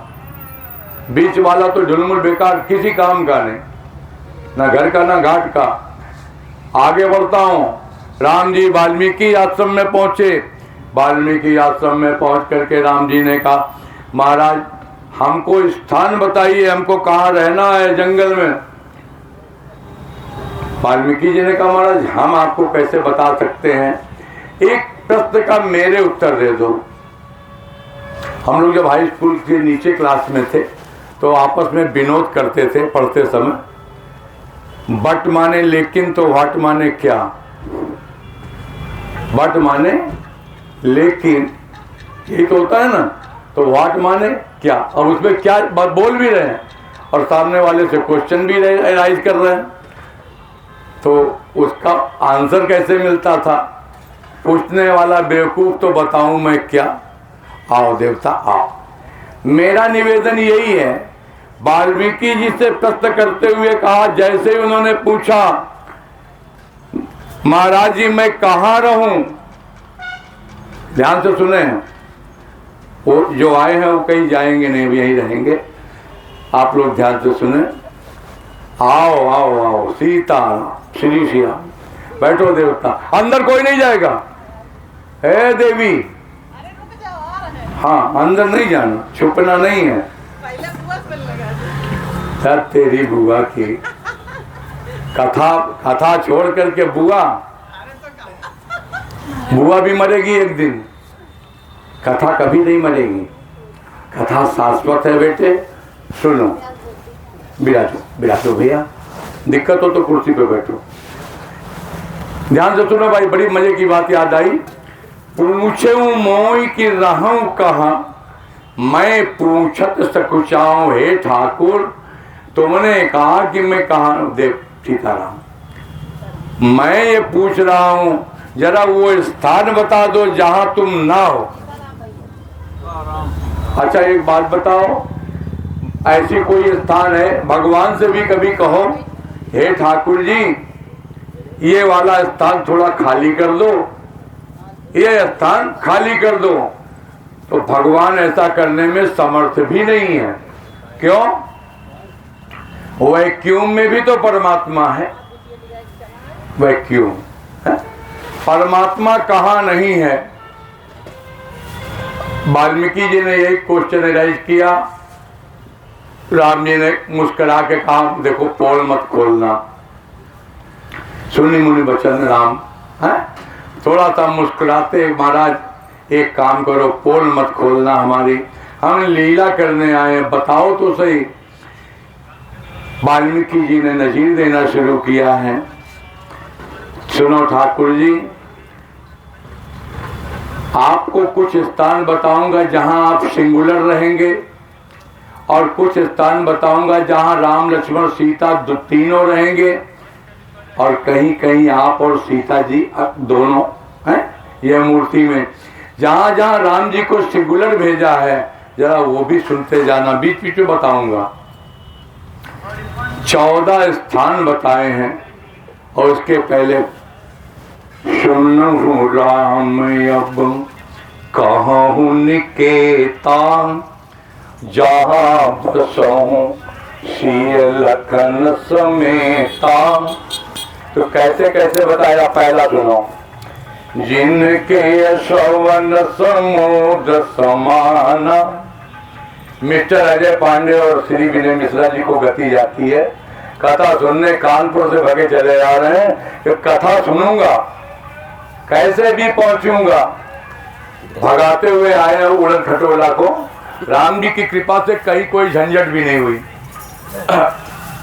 बीच वाला तो झुलमुल बेकार, किसी काम का नहीं, ना घर का ना घाट का। आगे बढ़ता हूं। राम जी वाल्मीकि आश्रम में पहुंचे। वाल्मीकि आश्रम में पहुंच करके राम जी ने कहा महाराज हमको स्थान बताइए, हमको कहाँ रहना है जंगल में। वाल्मीकि जी ने कहा महाराज हम आपको कैसे बता सकते हैं, एक प्रश्न का मेरे उत्तर दे दो। हम लोग जब हाई स्कूल के नीचे क्लास में थे तो आपस में विनोद करते थे पढ़ते समय। बट माने लेकिन तो व्हाट माने क्या। बट माने लेकिन, यही तो होता है ना। तो व्हाट माने क्या, और उसमें क्या बात बोल भी रहे हैं और सामने वाले से क्वेश्चन भी राइज कर रहे हैं, तो उसका आंसर कैसे मिलता था। पूछने वाला बेवकूफ तो बताऊं मैं क्या। आओ देवता आओ। मेरा निवेदन यही है, वाल्मीकि जी से प्रश्न करते हुए कहा, जैसे ही उन्होंने पूछा महाराज जी मैं कहाँ रहूं, ध्यान से सुने, वो जो आए हैं वो कहीं जाएंगे नहीं, यहीं रहेंगे। आप लोग ध्यान से सुने। आओ आओ आओ सीता श्री श्री बैठो देवता, अंदर कोई नहीं जाएगा। हे देवी, हाँ अंदर नहीं जाना, छुपना नहीं है। सर तेरी बुआ की कथा छोड़ करके बुआ भी मरेगी एक दिन, कथा कभी नहीं मरेगी। कथा शाश्वत है बेटे, सुनो। बिराजो भैया, दिक्कत हो तो कुर्सी पे बैठो। ध्यान से सुनो भाई, बड़ी मजे की बात याद आई। पूछूं मोई की रहूं कहाँ, मैं पूछत सकुचाऊं हे ठाकुर। तुमने कहा कि मैं कहाँ, देख सीताराम मैं ये पूछ रहा हूं, जरा वो स्थान बता दो जहां तुम ना हो। अच्छा एक बात बताओ, ऐसी कोई स्थान है, भगवान से भी कभी कहो हे ठाकुर जी ये वाला स्थान थोड़ा खाली कर दो, ये स्थान खाली कर दो, तो भगवान ऐसा करने में समर्थ भी नहीं है। क्यों? वैक्यूम में भी तो परमात्मा है। वैक्यूम है? परमात्मा कहाँ नहीं है। वाल्मीकि जी ने एक क्वेश्चन राइज किया, राम जी ने मुस्कुरा के कहा, देखो पोल मत खोलना। सुनी मुनि वचन राम है, थोड़ा सा मुस्कुराते, महाराज एक काम करो, पोल मत खोलना हमारी, हम लीला करने आए हैं, बताओ तो सही। वाल्मीकि जी ने नजीर देना शुरू किया है। सुनो ठाकुर जी, आपको कुछ स्थान बताऊंगा जहां आप सिंगुलर रहेंगे, और कुछ स्थान बताऊंगा जहां राम लक्ष्मण सीता तीनों रहेंगे, और कहीं कहीं आप और सीता जी दोनों हैं ये मूर्ति में। जहां जहां राम जी को सिंगुलर भेजा है जरा वो भी सुनते जाना, बीच बीच में बताऊंगा। 14 स्थान बताए हैं, और उसके पहले सुनो राम अब कहूँ निकेता, जहाँ बसऊँ सिय लखन समेता। तो कैसे कैसे बताया, पहला सुनो। जिनके यशोवन समुद्र समाना। मिस्टर अजय पांडे और श्री विनय मिश्रा जी को गति जाती है, कथा सुनने कानपुर से भगे चले जा रहे हैं कि कथा सुनूंगा, कैसे भी पहुंचूंगा। भगाते हुए आए हैं उड़न खटोला को। राम जी की कृपा से कहीं कोई झंझट भी नहीं हुई।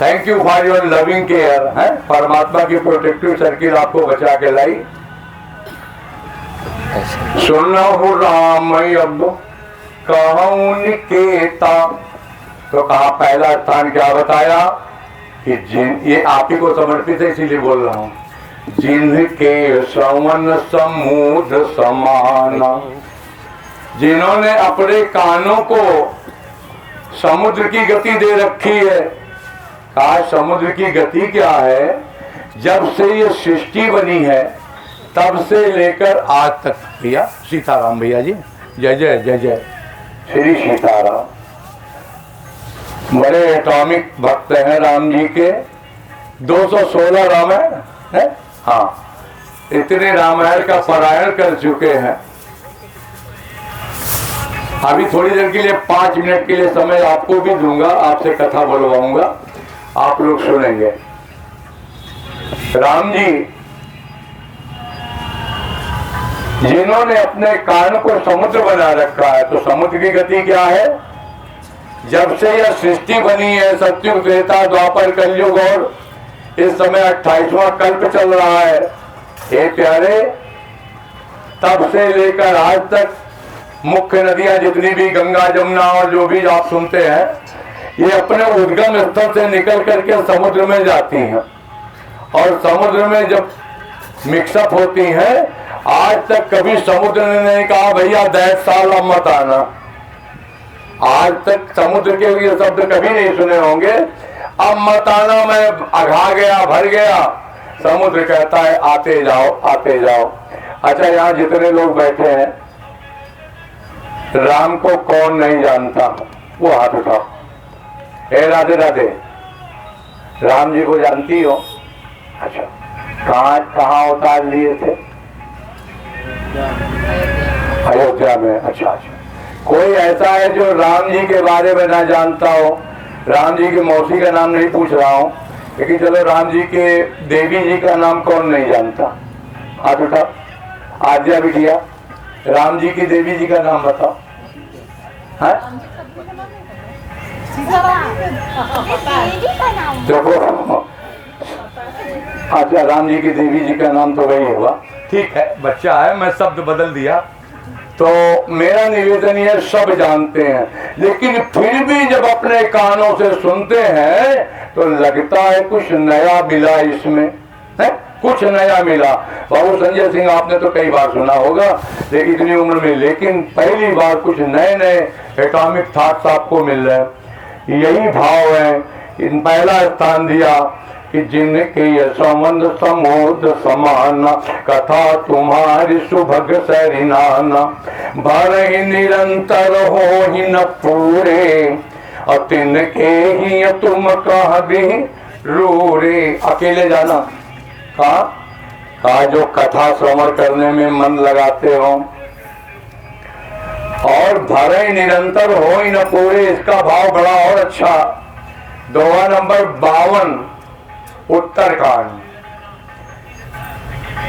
Thank you for your loving care है। परमात्मा की प्रोटेक्टिव सर्किल आपको बचा के लाई। सुनो राम अब कहूँ निकेता। तो कहा पहला स्थान क्या बताया कि जिन, ये आप ही को समर्पित है इसीलिए बोल रहा हूँ, जिनके सवन समुद्र समाना। जिन्होंने अपने कानों को समुद्र की गति दे रखी है। कहा समुद्र की गति क्या है, जब से ये सृष्टि बनी है तब से लेकर आज तक। भैया सीताराम, भैया जी जय जय जय जय श्री सीताराम। बड़े एटॉमिक भक्त हैं राम जी के। 216 रामायण है, हाँ, इतने रामायण का पारायण कर चुके हैं। अभी थोड़ी देर के लिए 5 मिनट के लिए समय आपको भी दूंगा, आपसे कथा बोलवाऊंगा, आप लोग सुनेंगे। राम जी जिन्होंने अपने कान को समुद्र बना रखा है, तो समुद्र की गति क्या है, जब से यह सृष्टि बनी है, सतयुग त्रेता द्वापर कलयुग और इस समय 28वां कल्प चल रहा है। हे प्यारे, तब से लेकर आज तक मुख्य नदियां जितनी भी गंगा जमुना और जो भी आप सुनते हैं, ये अपने उद्गम स्थल से निकल करके समुद्र में जाती हैं, और समुद्र में जब मिक्सअप होती हैं, आज तक कभी समुद्र ने नहीं कहा भैया 10 साल अब मत आना। आज तक समुद्र के ये शब्द कभी नहीं सुने होंगे, अब मत आना, मैं अघा गया, भर गया। समुद्र कहता है आते जाओ आते जाओ। अच्छा, यहाँ जितने लोग बैठे हैं, राम को कौन नहीं जानता, वो हाथ उठाओ। हे राधे राधे, राम जी को जानती हो? अच्छा, कहाँ उतार लिए थे? अयोध्या में। अच्छा अच्छा, कोई ऐसा है जो राम जी के बारे में ना जानता हो? राम जी की मौसी का नाम नहीं पूछ रहा हूं, लेकिन चलो राम जी के देवी जी का नाम कौन नहीं जानता? हाथ उठा। आज्ञा बिटिया, राम जी की देवी जी का नाम बताओ। है देखो, अच्छा, राम जी की देवी जी का नाम तो वही हुआ। ठीक है, बच्चा है, मैं शब्द बदल दिया। तो मेरा निवेदन ये सब जानते हैं, लेकिन फिर भी जब अपने कानों से सुनते हैं तो लगता है कुछ नया मिला इसमें, है कुछ नया मिला। बाबू संजय सिंह आपने तो कई बार सुना होगा, लेकिन इतनी उम्र में, लेकिन पहली बार कुछ नए नए एटॉमिक थॉट्स आपको मिल रहे हैं। यही भाव है। इन पहला स्थान दिया कि जिनके यशोमंद समुद्र समाना, कथा तुम्हारी सुभग सरिनाना, भर ही निरंतर हो ही न पूरे, और तिनके ही तुम कह भी रूरे। अकेले जाना, कहा जो कथा श्रवण करने में मन लगाते हो, और और भरे निरंतर हो ही न पूरे, इसका भाव बड़ा और अच्छा। दोहा नंबर 52 उत्तरकांड।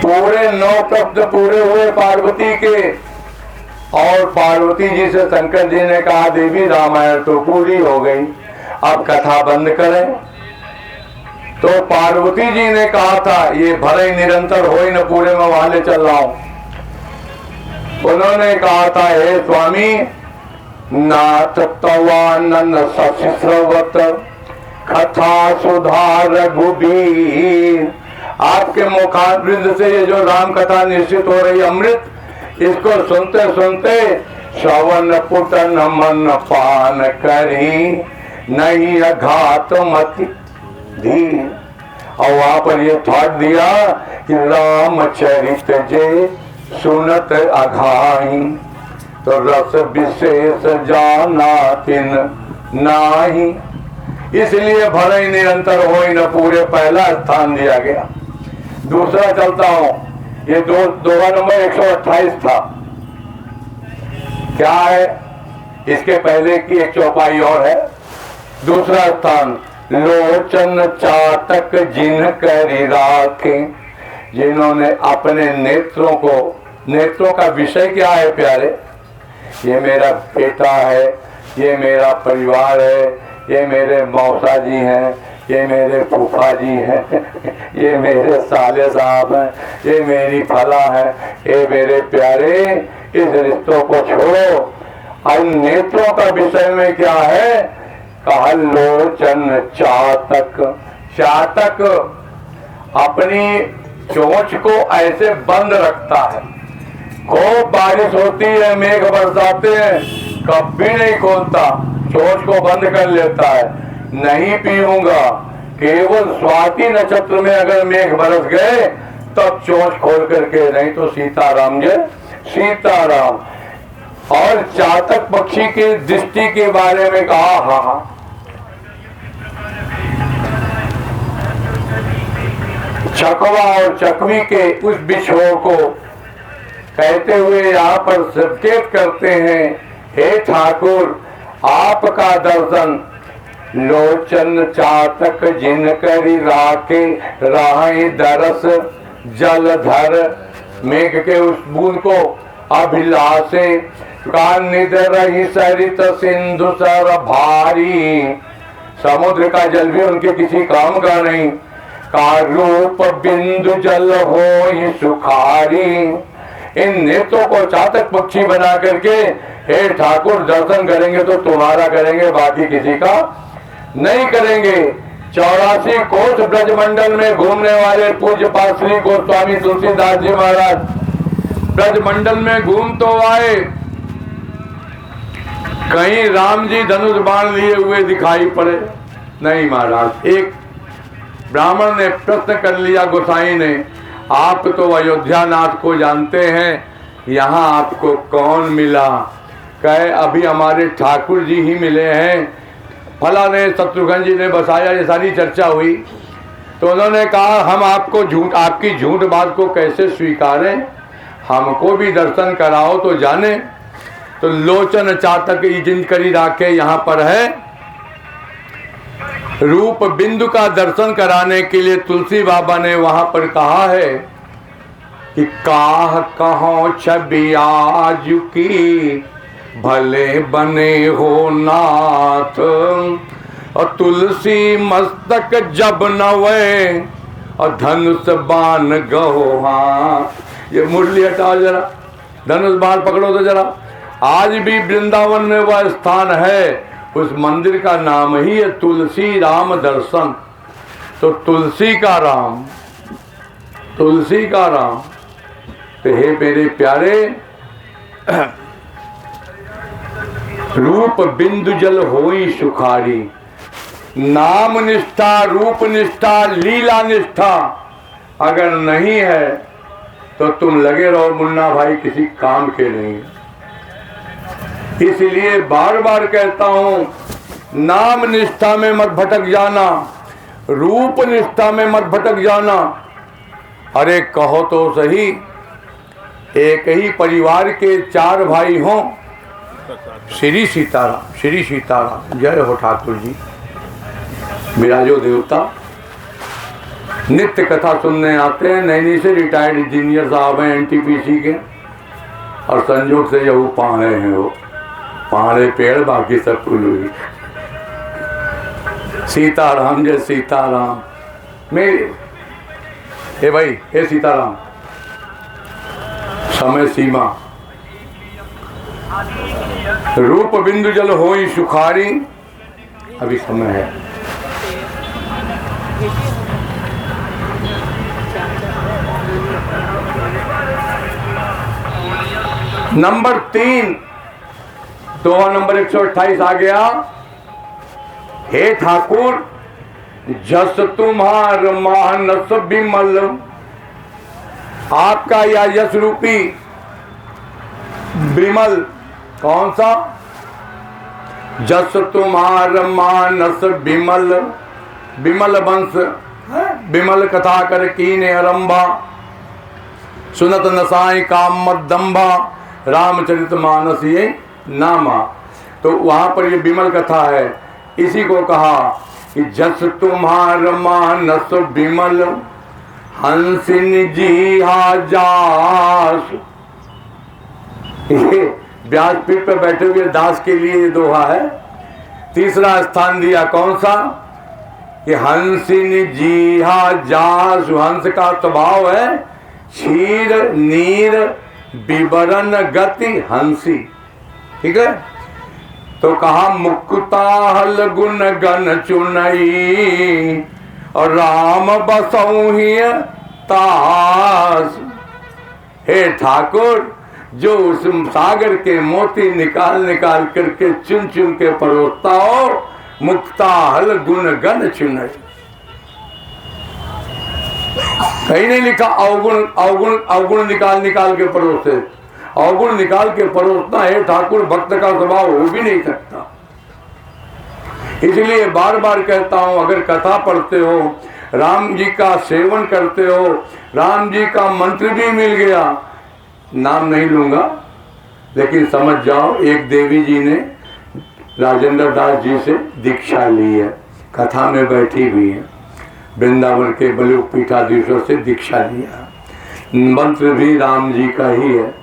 पूरे 9 शब्द पूरे हुए पार्वती के, और पार्वती जी से शंकर जी ने कहा देवी रामायण तो पूरी हो गई, अब कथा बंद करें। तो पार्वती जी ने कहा था ये भले निरंतर हो ही न पूरे, मैं वहां ले चल रहा हूं। उन्होंने कहा था हे स्वामी, नाथ तवानन सस्रवत कथा सुधार रघुबीर, आपके मुखारविंद से ये जो राम कथा निश्चित हो रही अमृत, इसको सुनते सुनते श्रवण पुटन मन पान करी, नहीं अघात मति धी। और वहां पर ये थाट दिया कि रामचरित जे सुनत अघाई, तो रस विशेष जाना तिन नाही, इसलिए भले निरंतर हो न पूरे पहला स्थान दिया गया। दूसरा चलता हूं, ये दोहा नंबर 128 था। क्या है? इसके पहले की एक चौपाई और है। दूसरा स्थान, लोचन चातक जिन करी राखे, जिन्होंने अपने नेत्रों का विषय क्या है प्यारे? ये मेरा बेटा है, ये मेरा परिवार है, ये मेरे मौसा जी हैं, ये मेरे फूफा जी हैं, ये मेरे साले साहब हैं, ये मेरी फला है। ये मेरे प्यारे, इस रिश्तों को छोड़ो। और नेत्रों का विषय में क्या है? कहा लोचन चातक। चातक अपनी चोंच को ऐसे बंद रखता है। खूब बारिश होती है, मेघ बरसाते हैं, कभी नहीं खोलता, चोंच को बंद कर लेता है, नहीं पीऊंगा। केवल स्वाति नक्षत्र में अगर मेघ बरस गए तब चोंच खोल करके, नहीं तो सीताराम जय सीताराम। और चातक पक्षी की दृष्टि के बारे में कहा, हाँ चकवा और चकवी के उस बिछोह को कहते हुए यहाँ पर संकेत करते हैं, हे ठाकुर आपका दर्शन, लोचन चातक जिन करी राखे, राहे दरस जलधर। मेघ के उस बूंद को अभिलाषे, कान निधर ही सरित सिंधु सर भारी, समुद्र का जल भी उनके किसी काम का नहीं। का रूप बिंदु जल हो ही सुखारी। इन नेत्रों को चातक पक्षी बना करके हे ठाकुर दर्शन करेंगे तो तुम्हारा करेंगे, बाकी किसी का नहीं करेंगे। 84 कोस ब्रजमंडल में घूमने वाले पूज्य श्री गोस्वामी तुलसीदास जी महाराज ब्रजमंडल में घूम तो आए, कहीं राम जी धनुष बाण लिए हुए दिखाई पड़े नहीं महाराज। एक ब्राह्मण ने प्रश्न कर लिया गोसाई ने, आप तो अयोध्या नाथ को जानते हैं, यहाँ आपको कौन मिला? कहे अभी हमारे ठाकुर जी ही मिले हैं, फला ने शत्रुघ्न जी ने बसाया, ये सारी चर्चा हुई। तो उन्होंने कहा हम आपको आपकी झूठ बात को कैसे स्वीकारें, हमको भी दर्शन कराओ तो जाने। तो लोचन चातक जिन करी राखे यहाँ पर है, रूप बिंदु का दर्शन कराने के लिए तुलसी बाबा ने वहां पर कहा है कि काह कहो छवि आज की, भले बने हो नाथ, और तुलसी मस्तक जब नवे, और धनुष बाण गहो हाथ। ये मुरली हटाओ जरा, धनुष बाण पकड़ो तो जरा। आज भी वृंदावन में वह स्थान है, उस मंदिर का नाम ही है तुलसी राम दर्शन। तो तुलसी का राम, तुलसी का राम। तो हे मेरे प्यारे, रूप बिंदु जल होई सुखारी। नाम निष्ठा, रूप निष्ठा, लीला निष्ठा अगर नहीं है तो तुम लगे रहो मुन्ना भाई किसी काम के नहीं। इसलिए बार बार कहता हूं, नाम निष्ठा में मत भटक जाना, रूप निष्ठा में मत भटक जाना। अरे कहो तो सही, एक ही परिवार के 4 भाई हों, श्री सीताराम, श्री सीताराम। जय हो ठाकुर जी। विराजो देवता नित्य कथा सुनने आते हैं। नैनी से रिटायर्ड इंजीनियर साहब हैं एनटीपीसी के, और संजोग से यही पहाड़े हैं, वो पहाड़े पेड़ बाकी सब फूल हुई। सीताराम जय सीताराम। मेरे हे भाई, हे सीताराम। समय सीमा रूप बिंदु जल होई सुखारी। अभी समय है। नंबर 3, दोहा नंबर 128 आ गया। हे ठाकुर जस तुम्हार मानस विमल, आपका या यश रूपी विमल कौन सा? जस तुम्हार मानस विमल, विमल वंश, विमल कथा कर कीने आरंभा, सुनत नसाई काम मदम्बा, रामचरित मानस ये नामा। तो वहां पर ये विमल कथा है। इसी को कहा कि जस तुम्हार मानस विमल, हंसिन जी जास। ये व्यासपीठ पर बैठे हुए दास के लिए ये दोहा है। तीसरा स्थान दिया कौन सा? कि हंसिन जी जास। हंस का स्वभाव है क्षीर नीर विवरण गति हंसी। ठीक है। तो कहा मुक्ताहल गुण गण चुनई, और राम बसौहि तास। हे ठाकुर, जो उस सागर के मोती निकाल निकाल करके चुन चुन के परोसता हो, मुक्ताहल गुण गण चुनई। कहीं नहीं लिखा अवगुण अवगुण अवगुण निकाल निकाल के परोसे। अवगुण निकाल के परोसना है ठाकुर भक्त का स्वभाव हो भी नहीं सकता। इसलिए बार बार कहता हूं, अगर कथा पढ़ते हो, राम जी का सेवन करते हो, राम जी का मंत्र भी मिल गया, नाम नहीं लूंगा, लेकिन समझ जाओ एक देवी जी ने राजेंद्र दास जी से दीक्षा ली है, कथा में बैठी हुई है, वृंदावन के बलुक पीठाधीशों से दीक्षा लिया। मंत्र भी राम जी का ही है,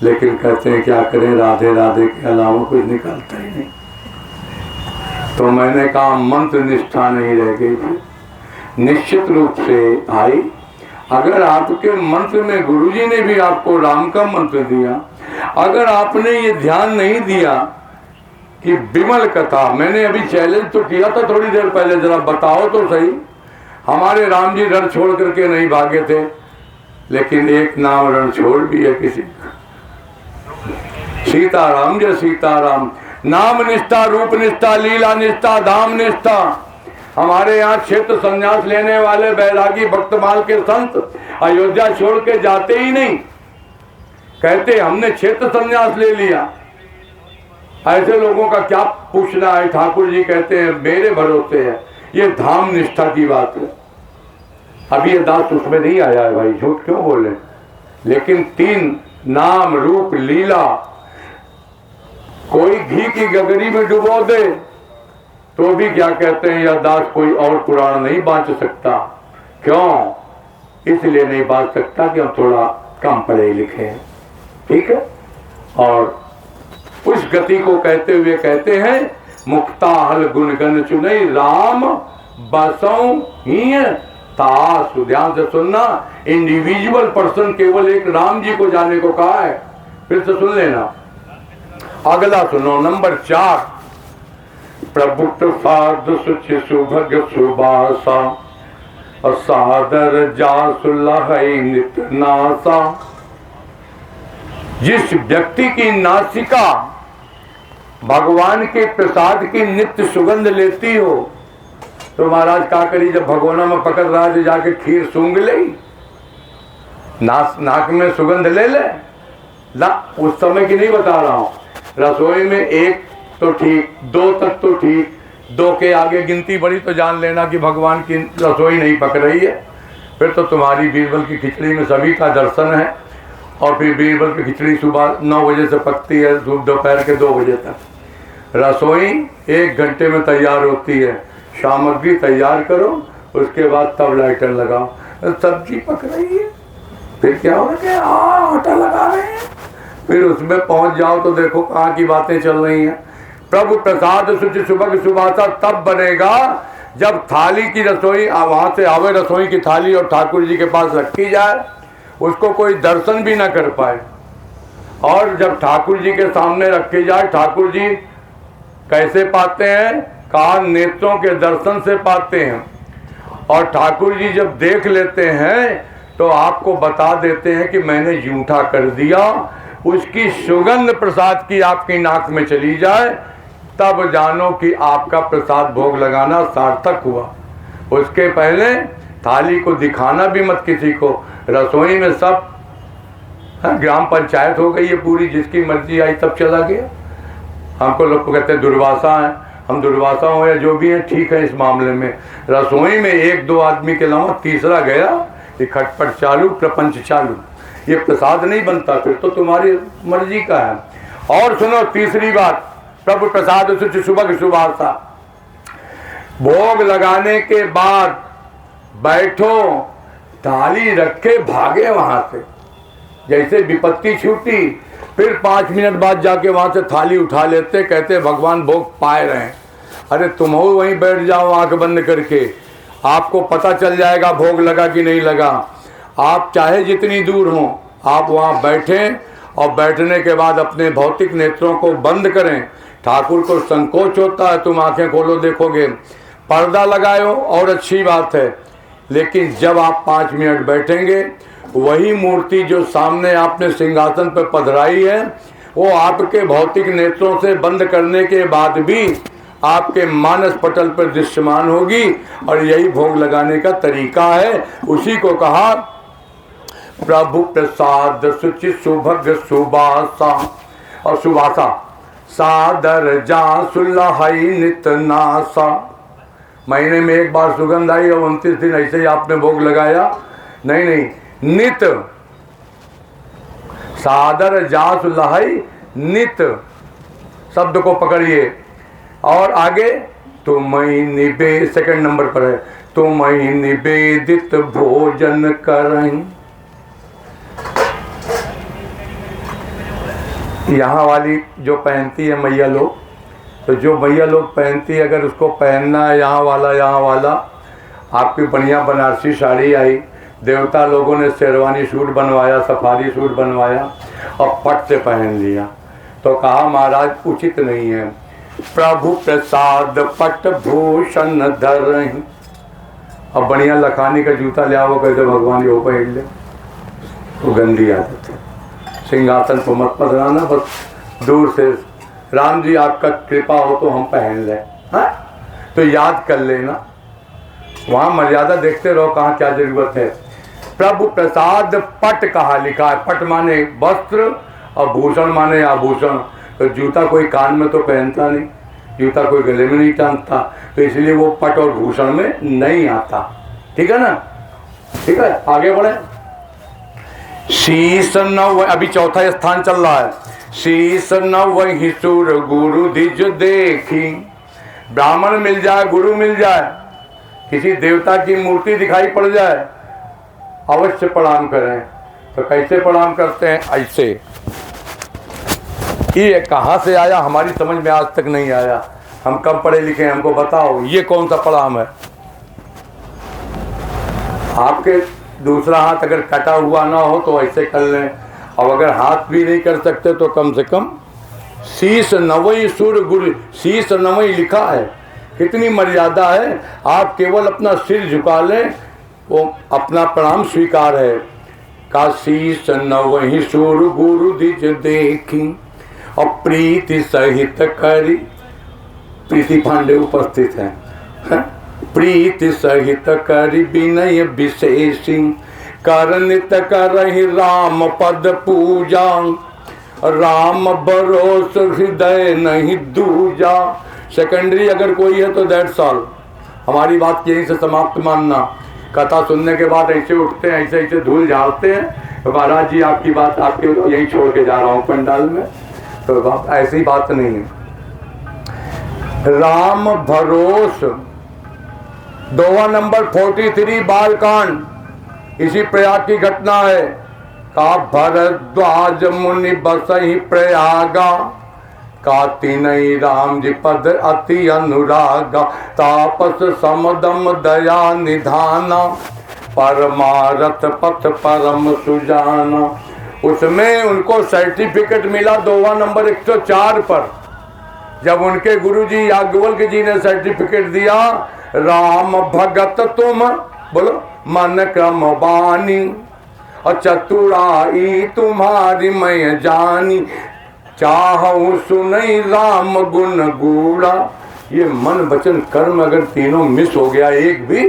लेकिन कहते हैं क्या करें, राधे राधे के अलावा कुछ निकलता ही नहीं। तो मैंने कहा मंत्र निष्ठा नहीं रह गई थी, निश्चित रूप से आई। अगर आपके मंत्र में गुरुजी ने भी आपको राम का मंत्र दिया, अगर आपने ये ध्यान नहीं दिया कि विमल कथा, मैंने अभी चैलेंज तो किया था थोड़ी देर पहले, जरा बताओ तो सही, हमारे राम जी रण छोड़ करके नहीं भागे थे, लेकिन एक नाम रण छोड़ भी है किसी का। सीताराम जय सीताराम। नाम निष्ठा, रूप निष्ठा, लीला निष्ठा, धाम निष्ठा। हमारे यहाँ क्षेत्र संन्यास लेने वाले बैरागी भक्तमाल के संत अयोध्या छोड़ के जाते ही नहीं, कहते हमने क्षेत्र संन्यास ले लिया। ऐसे लोगों का क्या पूछना है। ठाकुर जी कहते हैं मेरे भरोसे है, ये धाम निष्ठा की बात है। अभी ये दास उसमें नहीं आया है भाई, झूठ क्यों बोले। लेकिन 3 नाम रूप लीला, कोई घी की गगरी में डुबो दे तो भी क्या कहते हैं, यह दास कोई और पुराण नहीं बांच सकता। क्यों? इसलिए नहीं बांच सकता कि हम थोड़ा कम पढ़े लिखे हैं। ठीक है। और उस गति को कहते हुए कहते हैं मुक्ताहल गुण गण चुनई, राम बसों ही तास। ध्यान से सुनना, इंडिविजुअल पर्सन केवल एक राम जी को जाने को कहा है। फिर से सुन लेना। अगला सुनो, नंबर 4, प्रभु प्रसाद सुच सुभग सुबासा, सादर जासुल्लाह नित नासा। जिस व्यक्ति की नासिका भगवान के प्रसाद की नित्य सुगंध लेती हो, तो महाराज क्या करी, जब भगोना में पकड़ रहा है जाके खीर सूंघ ले, नाक में सुगंध ले ले ना। उस समय की नहीं बता रहा हूं। रसोई में 1 तो ठीक, 2 तक तो ठीक, 2 के आगे गिनती बढ़ी तो जान लेना कि भगवान की रसोई नहीं पक रही है। फिर तो तुम्हारी बीरबल की खिचड़ी में सभी का दर्शन है। और फिर बीरबल की खिचड़ी सुबह 9 बजे से पकती है, दोपहर के 2 बजे तक। रसोई 1 घंटे में तैयार होती है। सामग्री तैयार करो, उसके बाद तब लाइटर लगाओ। सब्जी पक रही है, फिर क्या हो रहा है, आटा लगा रहे हैं, फिर उसमें पहुंच जाओ तो देखो कहाँ की बातें चल रही हैं। प्रभु प्रसाद शुचि सुबह सुबासा तब बनेगा जब थाली की रसोई वहां से आवे, रसोई की थाली और ठाकुर जी के पास रखी जाए, उसको कोई दर्शन भी ना कर पाए। और जब ठाकुर जी के सामने रखी जाए, ठाकुर जी कैसे पाते हैं, कहा नेत्रों के दर्शन से पाते हैं। और ठाकुर जी जब देख लेते हैं तो आपको बता देते हैं कि मैंने जूठा कर दिया। उसकी सुगंध प्रसाद की आपकी नाक में चली जाए, तब जानो कि आपका प्रसाद भोग लगाना सार्थक हुआ। उसके पहले थाली को दिखाना भी मत किसी को। रसोई में सब ग्राम पंचायत हो गई है पूरी, जिसकी मर्जी आई तब चला गया। हमको लोग कहते हैं दुर्वासा हैं, हम दुर्वासा हो या जो भी हैं ठीक है। इस मामले में रसोई में 1-2 आदमी के अलावा तीसरा गया, ये खटपट चालू, प्रपंच चालू, ये प्रसाद नहीं बनता, फिर तो तुम्हारी मर्जी का है। और सुनो तीसरी बात, प्रभु प्रसाद शुचि सुबह सुबासा, भोग लगाने के बाद बैठो, थाली रखे भागे वहां से। जैसे विपत्ति छूटी, फिर 5 मिनट बाद जाके वहां से थाली उठा लेते, कहते भगवान भोग पाए रहे। अरे तुम हो वहीं बैठ जाओ आंख बंद करके, आपको पता चल जाएगा भोग लगा कि नहीं लगा। आप चाहे जितनी दूर हो, आप वहां बैठें और बैठने के बाद अपने भौतिक नेत्रों को बंद करें। ठाकुर को संकोच होता है, तुम आंखें खोलो देखोगे। पर्दा लगाओ और अच्छी बात है, लेकिन जब आप 5 मिनट बैठेंगे, वही मूर्ति जो सामने आपने सिंहासन पर पधराई है, वो आपके भौतिक नेत्रों से बंद करने के बाद भी आपके मानस पटल पर दृश्यमान होगी। और यही भोग लगाने का तरीका है। उसी को कहा प्रभु प्रसाद शुचि सुभग सुबासा। और सुबासा सादर जा सुलहई नित नासा। महीने में 1 बार सुगंध आई और 29 दिन ऐसे ही आपने भोग लगाया, नहीं, नित। सादर जा सुलहई नित शब्द को पकड़िए। और आगे तुम्हें निवेद, 2 नंबर पर है, तुम्हें निवेदित भोजन करहीं। यहाँ वाली जो पहनती है मैया लोग, तो जो मैया लोग पहनती है, अगर उसको पहनना है यहाँ वाला, आपकी बढ़िया बनारसी साड़ी आई, देवता लोगों ने शेरवानी सूट बनवाया, सफारी सूट बनवाया और पट से पहन लिया, तो कहा महाराज उचित नहीं है। प्रभु प्रसाद पट भूषण धरहीं। अब बढ़िया लखानी का जूता ले आओ, कहते भगवान यो पहन ले, तो गंदी आदत है। सिंहासन को मत पधराना, बस दूर से राम जी आपका कृपा हो तो हम पहन लें, हाँ? तो याद कर लेना, वहाँ मर्यादा देखते रहो कहाँ क्या जरूरत है। प्रभु प्रसाद पट कहा लिखा है, पट माने वस्त्र और भूषण माने आभूषण। तो जूता कोई कान में तो पहनता नहीं, जूता कोई गले में नहीं टांगता, तो इसलिए वो पट और भूषण में नहीं आता। ठीक है ना, ठीक है, आगे बढ़े। शीश नव, अभी चौथा स्थान चल रहा है। शीश नव वही सुर गुरु दिज देखी। ब्राह्मण मिल जाए, गुरु मिल जाए, किसी देवता की मूर्ति दिखाई पड़ जाए, अवश्य प्रणाम करें। तो कैसे प्रणाम करते हैं? ऐसे। ये कहाँ से आया, हमारी समझ में आज तक नहीं आया। हम कम पढ़े लिखे हैं, हमको बताओ ये कौन सा प्रणाम है। आपके दूसरा हाथ अगर कटा हुआ ना हो तो ऐसे कर लें, और अगर हाथ भी नहीं कर सकते तो कम से कम शीश नवई सुर गुरु, शीश नवई लिखा है, कितनी मर्यादा है। आप केवल अपना सिर झुका लें, वो अपना प्रणाम स्वीकार है। का शीश नवई सुर गुरु दिज देखी और प्रीति सहित करी। प्रीति पांडे उपस्थित हैं। प्रीति सहित करी विनय विशेषी करनित करहि राम पद पूजा। राम भरोस हृदय नहीं दूजा। सेकेंडरी अगर कोई है तो दैट्स ऑल। हमारी बात यहीं से समाप्त मानना। कथा सुनने के बाद ऐसे उठते हैं, ऐसे ऐसे धूल झाड़ते हैं, तो महाराज जी आपकी बात आपके यही छोड़ के जा रहा हूँ पंडाल में, तो ऐसी बात नहीं है। राम भरोस 2 नंबर 43 बालकांड, इसी प्रयाग की घटना है। का भरद्वाज मुनि बसहि प्रयागा, का तीनई राम जी पद अति अनुरागा, तापस समदम दया निधाना, परमारथ पथ परम सुजाना। उसमें उनको सर्टिफिकेट मिला 2 नंबर 104 पर, जब उनके गुरुजी याज्ञवल्क्य जी ने सर्टिफिकेट दिया, राम भगत तुम बोलो मन क्रम बानी, और चतुराई तुम्हारी मैं जानी, चाहूं सुनई राम गुण गूढ़ा। ये मन वचन कर्म अगर तीनों मिस हो गया एक भी,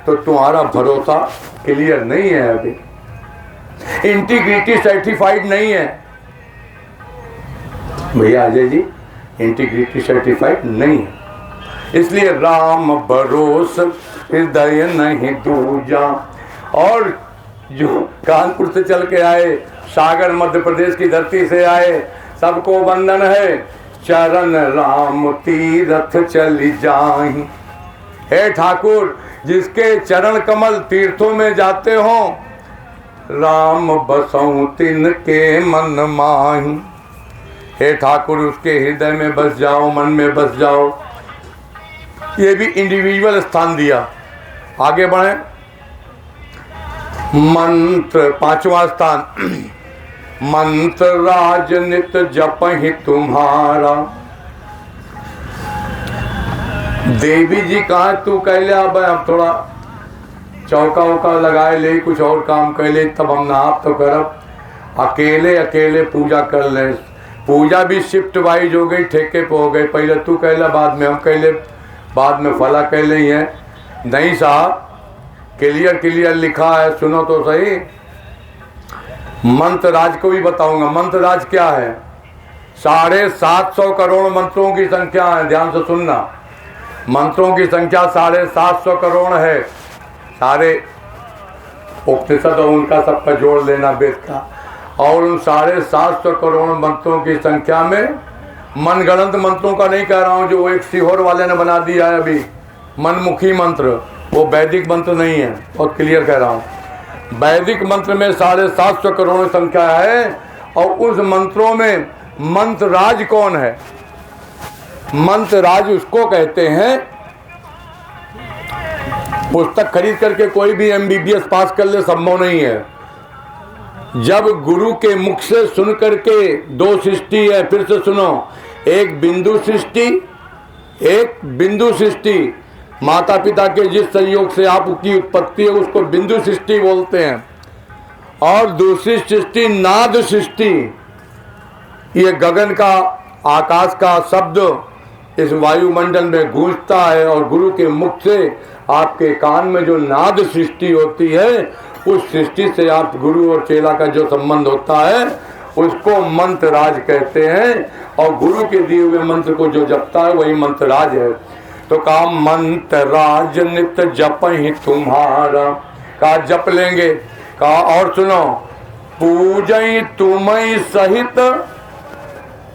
तो तुम्हारा भरोसा क्लियर नहीं है, अभी इंटीग्रिटी सर्टिफाइड नहीं है भैया अजय जी, इंटीग्रिटी सर्टिफाइड नहीं है। इसलिए राम भरोस हृदय नहीं दूजा। और जो कानपुर से चल के आए, सागर मध्य प्रदेश की धरती से आए, सबको वंदन है। चरण राम तीरथ चली जाहि, हे ठाकुर जिसके चरण कमल तीर्थों में जाते हो, राम बसऊं तिनके मन माहि। हे ठाकुर उसके हृदय में बस जाओ, मन में बस जाओ। ये भी इंडिविजुअल स्थान दिया। आगे बढ़े, मंत्र 5वां स्थान, मंत्र राजनित जप ही तुम्हारा। देवी जी कहा तू कह ले, अब थोड़ा चौका वौका लगाए ले, कुछ और काम कर ले, तब हम नाप तो करब। अकेले अकेले पूजा कर ले। पूजा भी शिफ्ट वाइज हो गई, ठेके पे हो गई। पहले तू कह ले, बाद में हम कह ले, बाद में फला कह ले है। नहीं साहब, क्लियर क्लियर लिखा है, सुनो तो सही। मंत्र राज को भी बताऊंगा। मंत्र राज क्या है? 750 करोड़ मंत्रों की संख्या है, ध्यान से सुनना। मंत्रों की संख्या 750 करोड़ है। सारे उपनिषद और उनका सबका जोड़ लेना वेद का। और उन 750 करोड़ मंत्रों की संख्या में मनगढ़ंत मंत्रों का नहीं कह रहा हूँ, जो एक सीहोर वाले ने बना दिया है अभी, मनमुखी मंत्र, वो वैदिक मंत्र नहीं है। बहुत क्लियर कह रहा हूँ, वैदिक मंत्र में 750 करोड़ संख्या है। और उस मंत्रों में मंत्रराज कौन है? मंत्रराज उसको कहते हैं, पुस्तक खरीद करके कोई भी MBBS पास कर ले संभव नहीं है। जब गुरु के मुख से सुन करके 2 सृष्टि है, फिर से सुनो, एक बिंदु सृष्टि, एक बिंदु सृष्टि। माता पिता के जिस संयोग से आपकी उत्पत्ति है उसको बिंदु सृष्टि बोलते हैं। और दूसरी सृष्टि नाद सृष्टि। ये गगन का, आकाश का शब्द इस वायुमंडल में गूंजता है, और गुरु के मुख से आपके कान में जो नाद सृष्टि होती है, उस सृष्टि से आप गुरु और चेला का जो संबंध होता है उसको मंत्रराज कहते हैं। और गुरु के दिए हुए मंत्र को जो जपता है वही मंत्रराज है। तो कहा मंत्रराज नित जप ही तुम्हारा। कहा जप लेंगे। कहा और सुनो, पूजई तुम्हें सहित,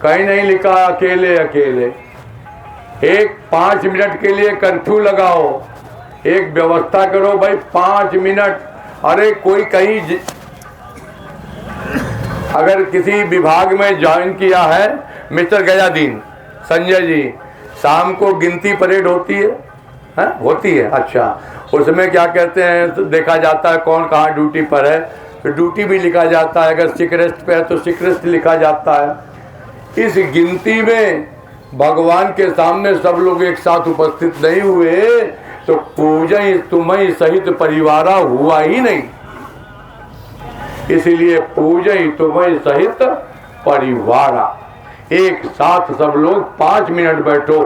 कहीं नहीं लिखा अकेले अकेले। एक 5 मिनट के लिए कर्फ्यू लगाओ, एक व्यवस्था करो भाई 5 मिनट। अरे कोई कहीं अगर किसी विभाग में ज्वाइन किया है, मिस्टर गयादीन संजय जी, शाम को गिनती परेड होती है, होती है। अच्छा, उसमें क्या कहते हैं, तो देखा जाता है कौन कहाँ ड्यूटी पर है, तो ड्यूटी भी लिखा जाता है। अगर सिक रेस्ट पे है तो सिक रेस्ट लिखा जाता है। इस गिनती में भगवान के सामने सब लोग एक साथ उपस्थित नहीं हुए तो पूजा तुम्हें सहित परिवारा हुआ ही नहीं। इसलिए पूजा तुम्हें सहित परिवारा, एक साथ सब लोग 5 मिनट बैठो।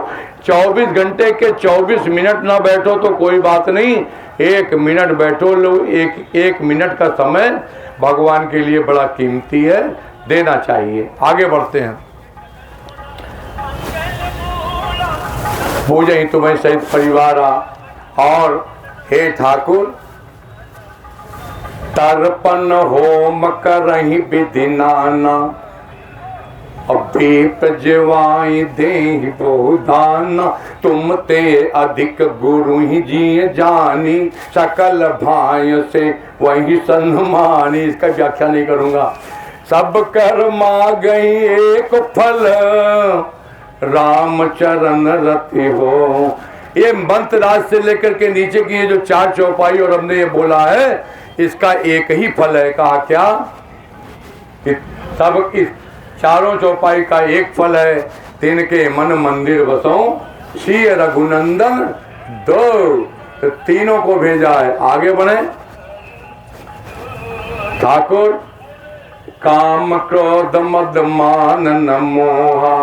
24 घंटे के 24 मिनट ना बैठो तो कोई बात नहीं, 1 मिनट बैठो। लोग एक मिनट का समय भगवान के लिए बड़ा कीमती है, देना चाहिए। आगे बढ़ते हैं। पूजा ही तुम्हें सहित परिवारा। और हे ठाकुर, तर्पण होम करहि विधि नाना, अबीप जिवाई दे बहुदाना, तुम ते अधिक गुरु ही जी जानी, सकल भाई से वही सन्मानी। इसका व्याख्या नहीं करूंगा। सब कर्मा गई एक फल, राम चरण रति हो। ये मंत्र राज से लेकर के नीचे की ये जो 4 चौपाई और हमने ये बोला है, इसका एक ही फल है। कहा क्या? कि सब इस चारों चौपाई का एक फल है, तिनके मन मंदिर बसो श्री रघुनंदन दो। तो तीनों को भेजा है। आगे बढ़े। ठाकुर काम क्रोध मद मान न मोहा,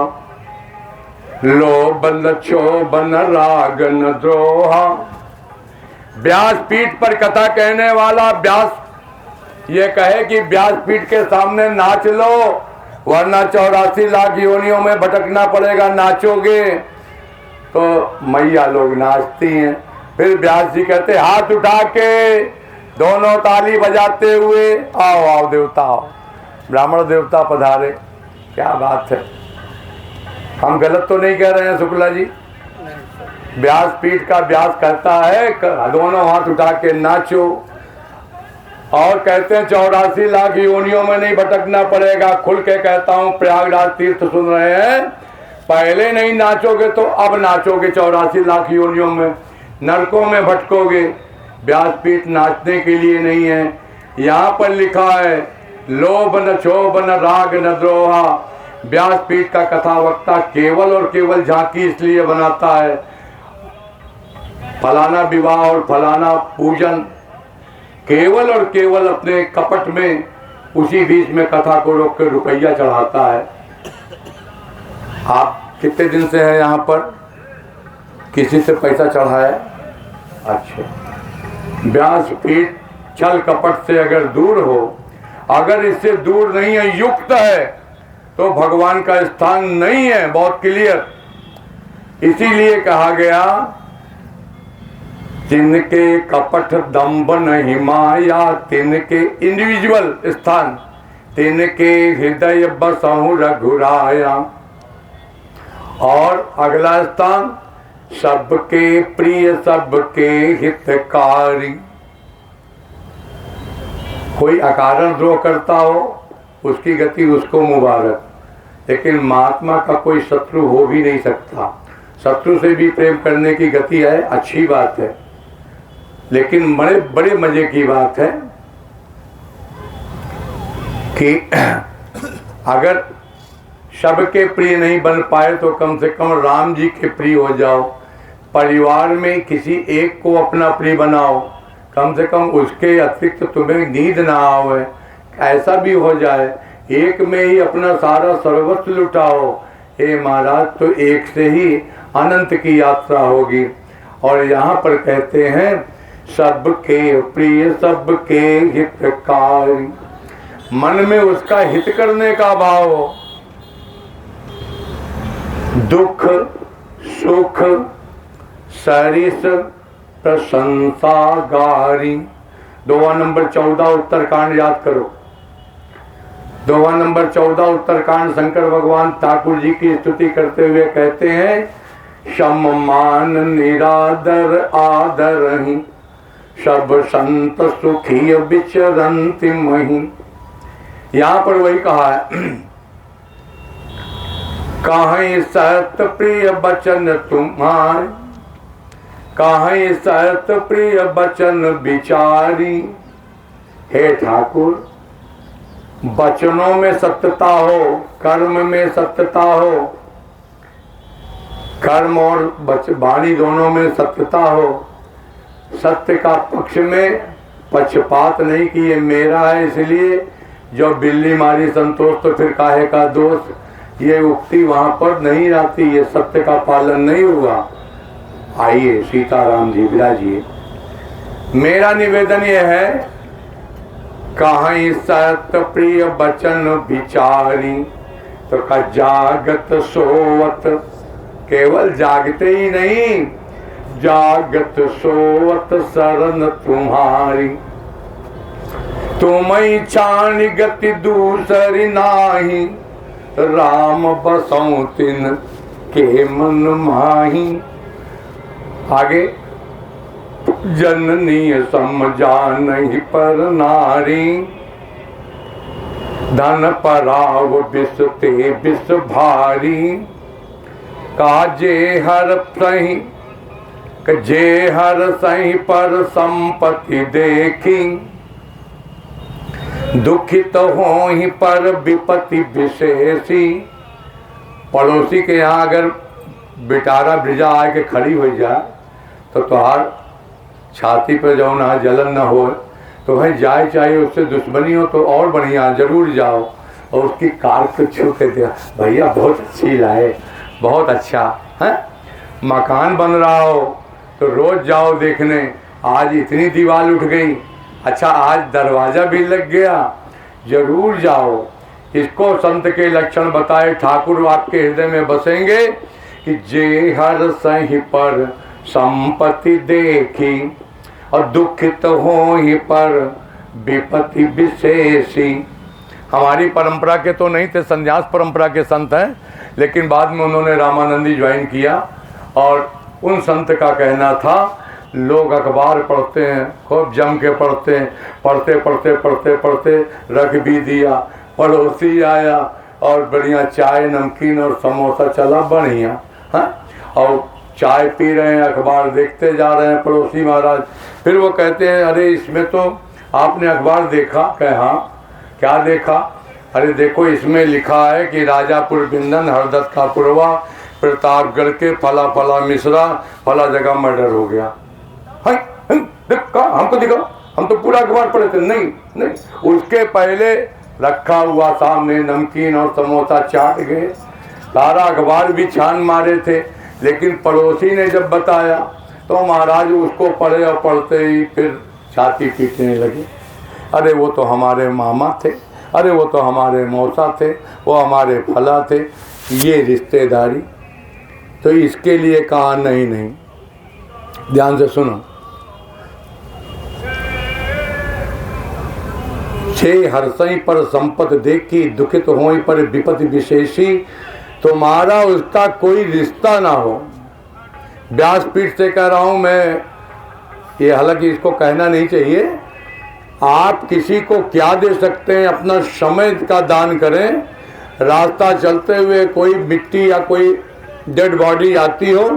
लोभ लक्षोभन राग न द्रोहा। व्यासपीठ पर कथा कहने वाला व्यास ये कहे कि व्यासपीठ के सामने नाच लो, वरना 84 लाख योनियों में भटकना पड़ेगा। नाचोगे तो मैया लोग नाचती हैं। फिर व्यास जी कहते हाथ उठा के दोनों ताली बजाते हुए, आओ आओ देवता आओ, ब्राह्मण देवता पधारे। क्या बात है, हम गलत तो नहीं कह रहे हैं शुक्ला जी? व्यासपीठ का व्यास कहता है दोनों हाथ उठा के नाचो, और कहते हैं 84 लाख योनियों में नहीं भटकना पड़ेगा। खुल के कहता हूँ, प्रयागराज तीर्थ सुन रहे हैं, पहले नहीं नाचोगे तो अब नाचोगे 84 लाख योनियों में, नरकों में भटकोगे। व्यासपीठ नाचने के लिए नहीं है। यहाँ पर लिखा है लोभ न क्षोभ न राग न द्रोहा। व्यासपीठ का कथा वक्ता केवल और केवल झांकी इसलिए बनाता है, फलाना विवाह और फलाना पूजन, केवल और केवल अपने कपट में उसी बीच में कथा को रोक कर रुपया चढ़ाता है। आप कितने दिन से हैं यहाँ पर? किसी से पैसा चढ़ाया? अच्छा। व्यासपीठ छल कपट से अगर दूर हो, अगर इससे दूर नहीं है, युक्त है, तो भगवान का स्थान नहीं है। बहुत क्लियर। इसीलिए कहा गया जिनके कपट दंभ नहीं माया, तिनके इंडिविजुअल स्थान, तिनके हृदय बसहु रघुराया। और अगला स्थान सबके प्रिय सबके हितकारी। कोई अकारण द्रोह करता हो उसकी गति उसको मुबारक, लेकिन महात्मा का कोई शत्रु हो भी नहीं सकता। शत्रु से भी प्रेम करने की गति है, अच्छी बात है, लेकिन बड़े बड़े मजे की बात है कि अगर सबके प्रिय नहीं बन पाए तो कम से कम राम जी के प्रिय हो जाओ। परिवार में किसी एक को अपना प्रिय बनाओ, कम से कम उसके अतिरिक्त तुम्हें नींद ना आवे। ऐसा भी हो जाए एक में ही अपना सारा सर्वस्व लुटाओ, हे महाराज, तो एक से ही अनंत की यात्रा होगी। और यहाँ पर कहते हैं सबके प्रिय सबके हितकारी। मन में उसका हित करने का भाव हो। दुख सुख सरिस प्रशंसा गारी। दोहा नंबर 14 उत्तरकांड याद करो। दोहा नंबर 14 उत्तरकांड शंकर भगवान ठाकुर जी की स्तुति करते हुए कहते हैं शम मान निरादर आदर ही, सब संत सुखी विचरंति मही। यहाँ पर वही कहा है कहीं सत प्रिय बचन तुम्हारे, कहीं सत प्रिय बचन विचारी। हे ठाकुर, वचनों में सत्यता हो, कर्म में सत्यता हो, कर्म और वाणी दोनों में सत्यता हो। सत्य का पक्ष में पक्षपात नहीं कि ये मेरा है इसलिए जो बिल्ली मारी संतोष तो फिर काहे का दोष, ये उक्ति वहां पर नहीं आती। ये सत्य का पालन नहीं हुआ। आइए सीताराम जी विराजिए। मेरा निवेदन ये है कहीं सत प्रिय बचन विचारी, तो का जागत सोवत, केवल जागते ही नहीं, जागत सोवत शरण तुम्हारी। तुम्हें छान गति दूसरी नाही, राम बसौ तिन के मन माही। आगे जननी समझा नहीं पर नारी, धन पराव विष ते विष भारी। काजे हर सही जे हर सही पर संपत्ति देखी, दुखित हो ही पर विपत्ति विशेषी। पड़ोसी के यहाँ अगर बिटारा ब्रिजा आके खड़ी हो जाए तो तुहार छाती पर जो ना जलन न हो, तो भाई जाए चाहिए उससे दुश्मनी हो तो और बढ़िया जरूर जाओ और उसकी कार को छू के दिया, भैया बहुत अच्छी लाए, बहुत अच्छा है। मकान बन रहा हो तो रोज जाओ देखने, आज इतनी दीवार उठ गई, अच्छा आज दरवाजा भी लग गया, जरूर जाओ। इसको संत के लक्षण बताए ठाकुर आपके हृदय में बसेंगे कि जे हर सही पर संपत्ति देखी, और दुखित हो ही पर विपत्ति विशेषी। हमारी परंपरा के तो नहीं थे, संन्यास परंपरा के संत हैं, लेकिन बाद में उन्होंने रामानंदी ज्वाइन किया। और उन संत का कहना था लोग अखबार पढ़ते हैं, खूब जम के पढ़ते हैं, पढ़ते पढ़ते पढ़ते पढ़ते रख भी दिया, पड़ोसी आया और बढ़िया चाय नमकीन और समोसा चला बढ़िया है, और चाय पी रहे हैं, अखबार देखते जा रहे हैं पड़ोसी महाराज। फिर वो कहते हैं अरे इसमें तो आपने अखबार देखा? कहे हाँ। क्या देखा? अरे देखो इसमें लिखा है कि राजापुर बिंदन हरदत्त का पुरवा प्रतापगढ़ के फला फला मिश्रा फला जगह मर्डर हो गया। हमको दिखा, हम तो पूरा अखबार पढ़े थे। नहीं नहीं, उसके पहले रखा हुआ सामने नमकीन और समोसा चाट गए, सारा अखबार भी छान मारे थे, लेकिन पड़ोसी ने जब बताया तो महाराज उसको पढ़े और पढ़ते ही फिर छाती पीटने लगे। अरे वो तो हमारे मामा थे, अरे वो तो हमारे मौसा थे, वो हमारे फला थे, ये रिश्तेदारी। तो इसके लिए कहा नहीं नहीं, ध्यान से सुनो। छे हर्षई पर संपत देखी, दुखित होई पर विपत्ति विशेषी। तुम्हारा उसका कोई रिश्ता ना हो। व्यासपीठ से कह रहा हूँ मैं, ये हालांकि इसको कहना नहीं चाहिए। आप किसी को क्या दे सकते हैं? अपना समय का दान करें। रास्ता चलते हुए कोई मिट्टी या कोई डेड बॉडी आती हो,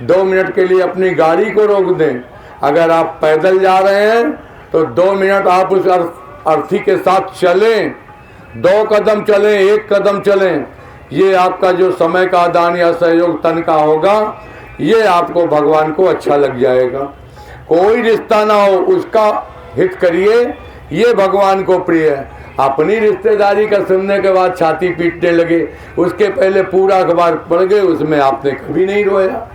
2 मिनट के लिए अपनी गाड़ी को रोक दें। अगर आप पैदल जा रहे हैं तो 2 मिनट आप उस अर्थी के साथ चलें, 2 कदम चलें, 1 कदम चलें। ये आपका जो समय का दान या सहयोग तन का होगा, ये आपको भगवान को अच्छा लग जाएगा। कोई रिश्ता ना हो उसका हित करिए, ये भगवान को प्रिय है। अपनी रिश्तेदारी का सुनने के बाद छाती पीटने लगे, उसके पहले पूरा अखबार पढ़ गए, उसमें आपने कभी नहीं रोया।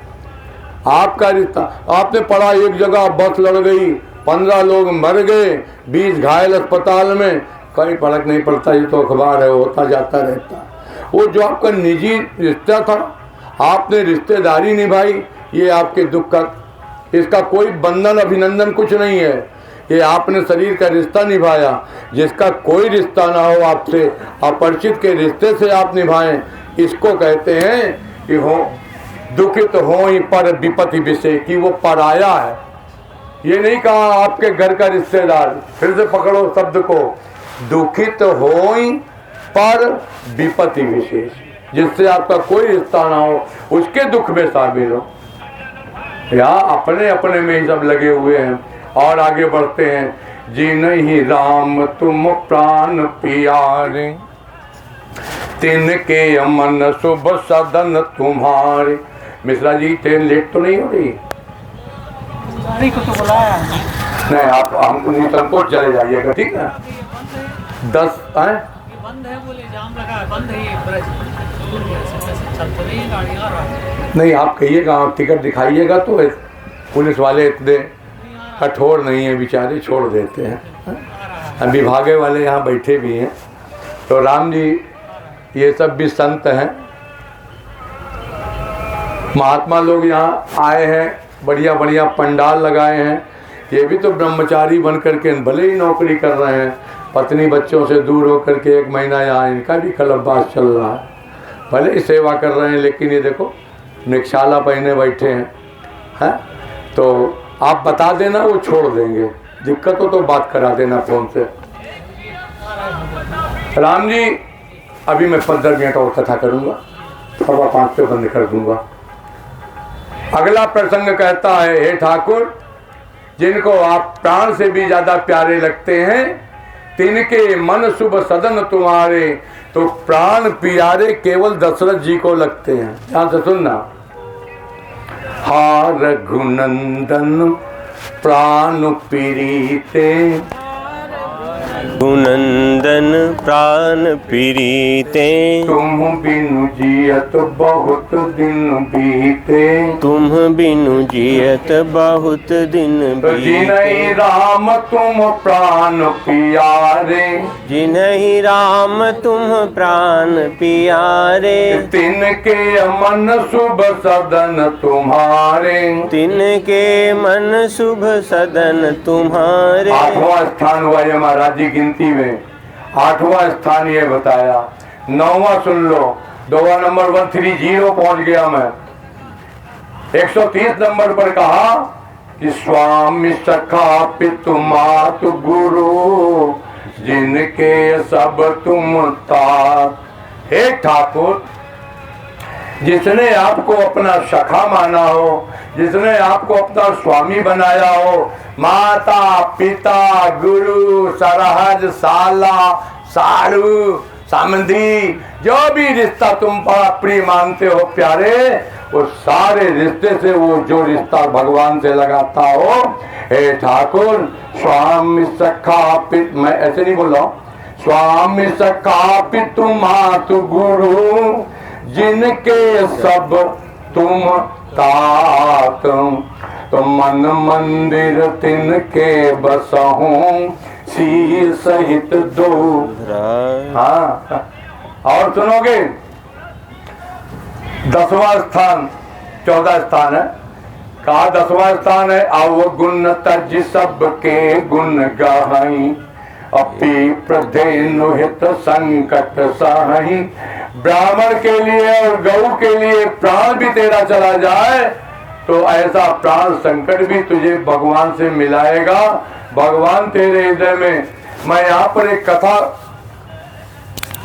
आपका रिश्ता आपने पढ़ा, एक जगह बस लड़ गई, 15 लोग मर गए, 20 घायल अस्पताल में, कोई फर्क नहीं पड़ता, ये तो अखबार है, होता जाता रहता। वो जो आपका निजी रिश्ता था, आपने रिश्तेदारी निभाई, ये आपके दुख का, इसका कोई बंधन अभिनंदन कुछ नहीं है। ये आपने शरीर का रिश्ता निभाया। जिसका कोई रिश्ता ना हो आपसे, अपरिचित के रिश्ते से आप निभाएं, इसको कहते हैं कि हो दुखित हो ही पर विपत्ति विषय, कि वो पराया है। ये नहीं कहा आपके घर का रिश्तेदार, फिर से पकड़ो शब्द को, दुखित हो ही पर विपत्ति विशेष, जिससे आपका कोई रिश्ता ना हो, उसके दुख में शामिल हो। या अपने अपने में ही सब लगे हुए हैं। और आगे बढ़ते हैं। जी नहीं राम तुम प्राण प्यारे, तिनके अमन शुभ सदन तुम्हारे। मिश्रा जी ट्रेन लेट तो नहीं हो रही? को तो बुलाया नहीं, आप हम संकोच चले जाइएगा, ठीक है? 10 आए बंद है, बोले जाम लगा है, बंद है ये ब्रिज, चल तो नहीं गाड़ी आ रहा है। नहीं, आप कहिएगा, आप टिकट दिखाइएगा तो पुलिस वाले इतने कठोर नहीं है बेचारे, छोड़ देते हैं। विभागे वाले यहाँ बैठे भी हैं। तो राम जी ये सब भी संत हैं, महात्मा लोग यहाँ आए हैं, बढ़िया बढ़िया पंडाल लगाए हैं। ये भी तो ब्रह्मचारी बन करके भले ही नौकरी कर रहे हैं, पत्नी बच्चों से दूर होकर के 1 महीना यहाँ इनका भी कलमबाज चल रहा है, भले ही सेवा कर रहे हैं, लेकिन ये देखो निक्षाला पहने बैठे हैं। तो आप बता देना, वो छोड़ देंगे, दिक्कत हो तो बात करा देना फोन से। राम जी अभी मैं 15 मिनट और कथा करूँगा, 5:15 पे बंद कर दूंगा। अगला प्रसंग कहता है, हे ठाकुर, जिनको आप प्राण से भी ज्यादा प्यारे लगते हैं, तिनके मन शुभ सदन तुम्हारे, तो प्राण प्यारे केवल दशरथ जी को लगते हैं। ध्यान से सुनना। हा रघुनंदन प्राण प्रीते, गुनंदन प्राण प्रीते, तुम बिनु जियत बहुत दिन बीते, तुम बिनु जियत बहुत दिन जिनहि बीते, राम तुम प्राण प्यारे, जिनहि राम तुम प्राण प्यारे, तिनके मन शुभ सदन तुम्हारे। तिनके मन शुभ सदन तुम्हारे। 8वां स्थान हुआ ये महाराज जी गिनती में, 8वां स्थान ये बताया। 9वां सुन लो, 2 नंबर 130 पहुंच गया मैं। 130 नंबर पर कहा कि स्वामी सखा पितु मातु गुरु, जिनके सब तुम तात। हे ठाकुर, जिसने आपको अपना सखा माना हो, जिसने आपको अपना स्वामी बनाया हो, माता पिता गुरु सरहद साला साड़ू सामंदी, जो भी रिश्ता तुम बड़ा प्रिय मानते हो प्यारे, वो सारे रिश्ते से वो जो रिश्ता भगवान से लगाता हो, हे ठाकुर स्वामी सखा पित, मैं ऐसे नहीं बोल रहा हूं, स्वामी सखा पितु मातु गुरु, जिनके सब तुम तात, तो मन मंदिर तिनके बसहूं, सी सहित दो। हाँ, और सुनोगे 10वां स्थान, 14 स्थान है, कहा 10वां स्थान है, अवगुण तज सबके गुण गाई, अपी प्रधेनु हित संकट सही। ब्राह्मण के लिए और गऊ के लिए प्राण भी तेरा चला जाए तो ऐसा प्राण संकट भी तुझे भगवान से मिलाएगा, भगवान तेरे हृदय में। मैं यहाँ पर एक कथा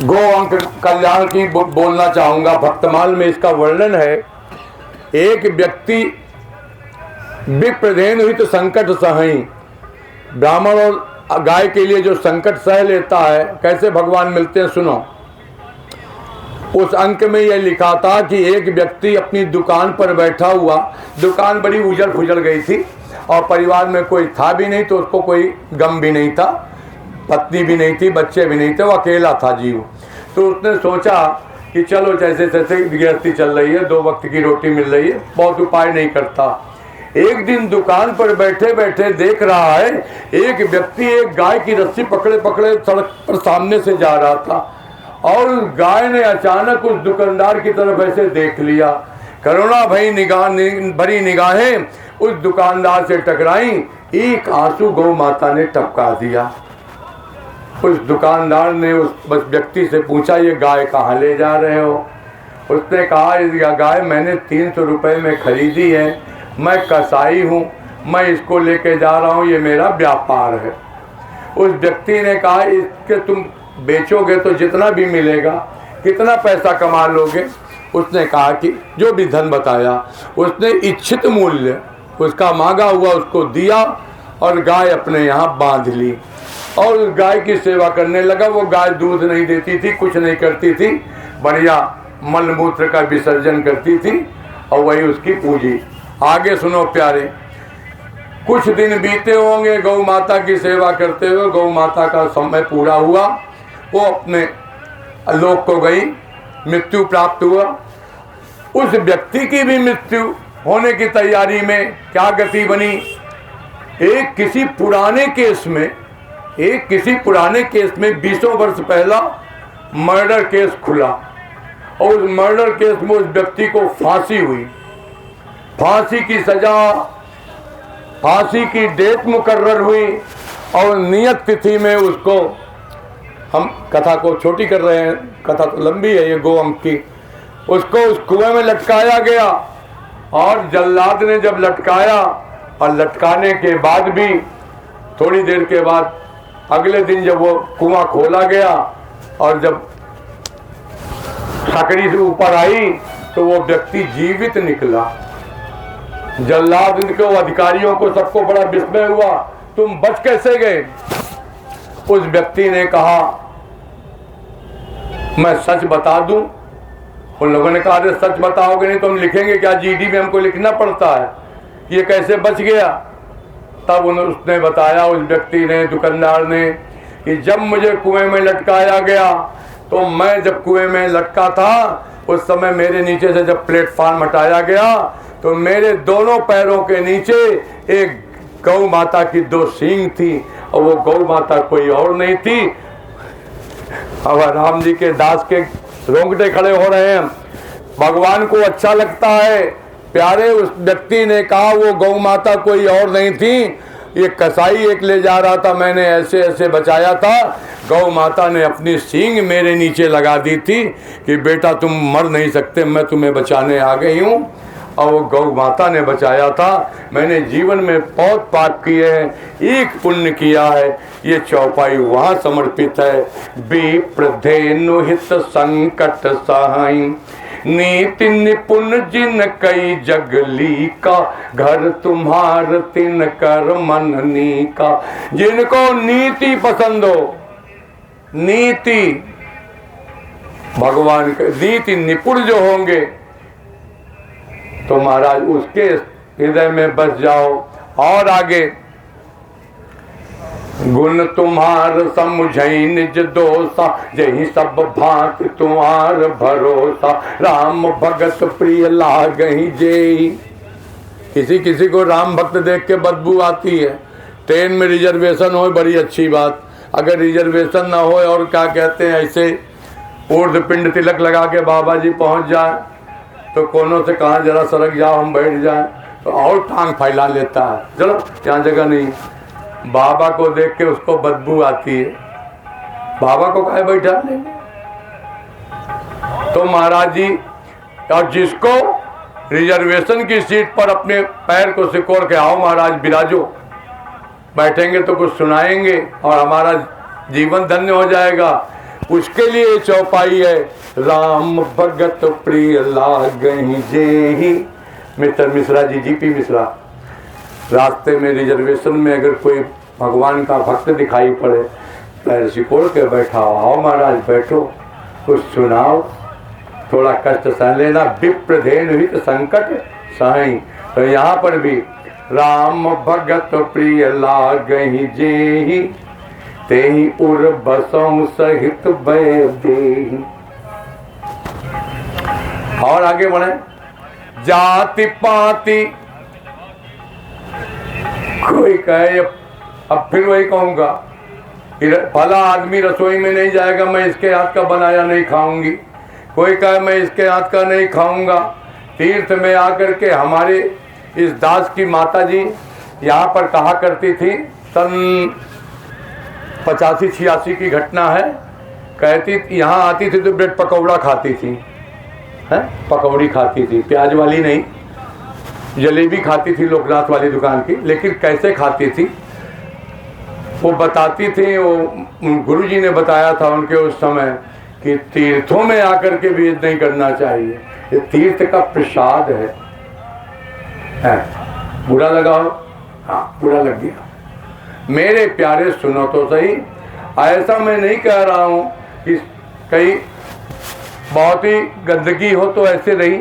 गो अंक कल्याण की बोलना चाहूंगा। भक्तमाल में इसका वर्णन है। एक व्यक्ति विप्रधेनु हुई तो संकट सही, ब्राह्मण और गाय के लिए जो संकट सह लेता है, कैसे भगवान मिलते हैं सुनो। उस अंक में यह लिखा था कि एक व्यक्ति अपनी दुकान पर बैठा हुआ, दुकान बड़ी उजड़ फुजड़ गई थी और परिवार में कोई था भी नहीं, तो उसको कोई गम भी नहीं था, पत्नी भी नहीं थी, बच्चे भी नहीं थे, वो अकेला था जीव। तो उसने सोचा कि चलो जैसे तैसे गृहस्थी चल रही है, 2 वक्त की रोटी मिल रही है, बहुत उपाय नहीं करता। एक दिन दुकान पर बैठे बैठे देख रहा है एक व्यक्ति एक गाय की रस्सी पकड़े पकड़े सड़क पर सामने से जा रहा था और उस गाय ने अचानक उस दुकानदार की तरफ ऐसे देख लिया। करुणा भरी निगाहें उस दुकानदार से टकराई, एक आंसू गौ माता ने टपका दिया। उस दुकानदार ने उस व्यक्ति से पूछा, ये गाय कहाँ ले जा रहे हो? उसने कहा, यह गाय मैंने 300 रुपये में खरीदी है, मैं कसाई हूँ, मैं इसको लेके जा रहा हूँ, ये मेरा व्यापार है। उस व्यक्ति ने कहा, इसके तुम बेचोगे तो जितना भी मिलेगा, कितना पैसा कमा लोगे? उसने कहा कि जो भी धन बताया, उसने इच्छित मूल्य उसका मांगा हुआ उसको दिया और गाय अपने यहाँ बांध ली और उस गाय की सेवा करने लगा। वो गाय दूध नहीं देती थी, कुछ नहीं करती थी, बढ़िया मलमूत्र का विसर्जन करती थी और वही उसकी पूंजी। आगे सुनो प्यारे, कुछ दिन बीते होंगे गौ माता की सेवा करते हुए, गौ माता का समय पूरा हुआ, वो अपने लोक को गई, मृत्यु प्राप्त हुआ। उस व्यक्ति की भी मृत्यु होने की तैयारी में क्या गति बनी, एक किसी पुराने केस में 20 वर्ष पहला मर्डर केस खुला और उस मर्डर केस में उस व्यक्ति को फांसी हुई। फांसी की सजा फांसी की डेट मुकर्रर हुई और नियत तिथि में उसको, हम कथा को छोटी कर रहे हैं, कथा तो लंबी है ये 2 अंक की, उसको उस कुएं में लटकाया गया। और जल्लाद ने जब लटकाया और लटकाने के बाद भी थोड़ी देर के बाद अगले दिन जब वो कुआं खोला गया और जब सकड़ी से ऊपर आई तो वो व्यक्ति जीवित निकला। जल्लाद को, अधिकारियों को, सबको बड़ा विस्मय हुआ, तुम बच कैसे गए? उस व्यक्ति ने कहा मैं सच बता दूं। उन लोगों ने कहा अरे सच बताओगे नहीं तो हम लिखेंगे क्या, जीडी में हमको लिखना पड़ता है, ये कैसे बच गया? तब उसने बताया, उस व्यक्ति ने, दुकानदार ने, कि जब मुझे कुएं में लटकाया गया तो मैं जब कुएं में लटका था उस समय मेरे नीचे से जब प्लेटफार्म हटाया गया तो मेरे दोनों पैरों के नीचे एक गौ माता की 2 सींग थी और वो गौ माता कोई और नहीं थी। अब राम जी के दास के रोंगटे खड़े हो रहे हैं, भगवान को अच्छा लगता है। प्यारे उस व्यक्ति ने कहा वो गौ माता कोई और नहीं थी, ये कसाई एक ले जा रहा था, मैंने ऐसे ऐसे बचाया था, गौ माता ने अपनी सींग मेरे नीचे लगा दी थी कि बेटा तुम मर नहीं सकते, मैं तुम्हें बचाने आ गई हूँ। और वो गौ माता ने बचाया था। मैंने जीवन में बहुत पाप किए हैं, एक पुण्य किया है। ये चौपाई वहाँ समर्पित है। विप्रधेनु हित संकट सहाई, नीति निपुण जिन कई जगली का, घर तुम्हार तिन कर मननी का। जिनको नीति पसंद हो, नीति, भगवान के नीति निपुण जो होंगे तो महाराज उसके हृदय में बस जाओ। और आगे, गुण तुम्हार समझई निज दोषा, जही सब भांत तुम्हार भरोसा। राम भगत प्रिय लागहि जेहि। किसी किसी को राम भक्त देख के बदबू आती है। ट्रेन में रिजर्वेशन हो बड़ी अच्छी बात, अगर रिजर्वेशन ना हो और क्या कहते हैं ऐसे ऊर्ध्व पिंड तिलक लगा के बाबा जी पहुंच जाए तो कोनों से कहा जरा सरक जाओ हम बैठ जाए तो और टांग फैला लेता है, चलो यहाँ जगह नहीं। बाबा को देख के उसको बदबू आती है, बाबा को काहे बैठा लेंगे? तो महाराज जी, और जिसको रिजर्वेशन की सीट पर अपने पैर को सिकोड़ के आओ महाराज विराजो, बैठेंगे तो कुछ सुनाएंगे और हमारा जीवन धन्य हो जाएगा, उसके लिए चौपाई है। राम भगत प्रिय लागहि जेहि। मिस्टर मिश्रा जी, जीपी मिश्रा, रास्ते में रिजर्वेशन में अगर कोई भगवान का भक्त दिखाई पड़े, पैर सिकोड़ के बैठा, आओ महाराज बैठो, कुछ सुनाओ, थोड़ा कष्ट सह लेना। विप्रधेनु हित संकट सहाई। तो यहाँ पर भी राम भगत प्रिय लागहि जेहि, तेहि उर बसहु सहित भय देहि। और आगे बढ़े, जाति पाति, कोई कहे, अब फिर वही कहूंगा, भला आदमी रसोई में नहीं जाएगा, मैं इसके हाथ का बनाया नहीं खाऊंगी। कोई कहे मैं इसके हाथ का नहीं खाऊंगा। तीर्थ में आकर के हमारे इस दास की माता जी यहाँ पर कहा करती थी, सन 85-86 की घटना है, कहती यहाँ आती थी तो ब्रेड पकौड़ा खाती थी, है पकौड़ी खाती थी, प्याज वाली नहीं, जलेबी खाती थी लोकनाथ वाली दुकान की। लेकिन कैसे खाती थी वो बताती थी, वो गुरुजी ने बताया था उनके उस समय कि तीर्थों में आकर के भी नहीं करना चाहिए, ये तीर्थ का प्रसाद है। बुरा लगा हो? हाँ बुरा लग गया। मेरे प्यारे सुनो तो सही, ऐसा मैं नहीं कह रहा हूँ कि कहीं बहुत ही गंदगी हो तो ऐसे रही,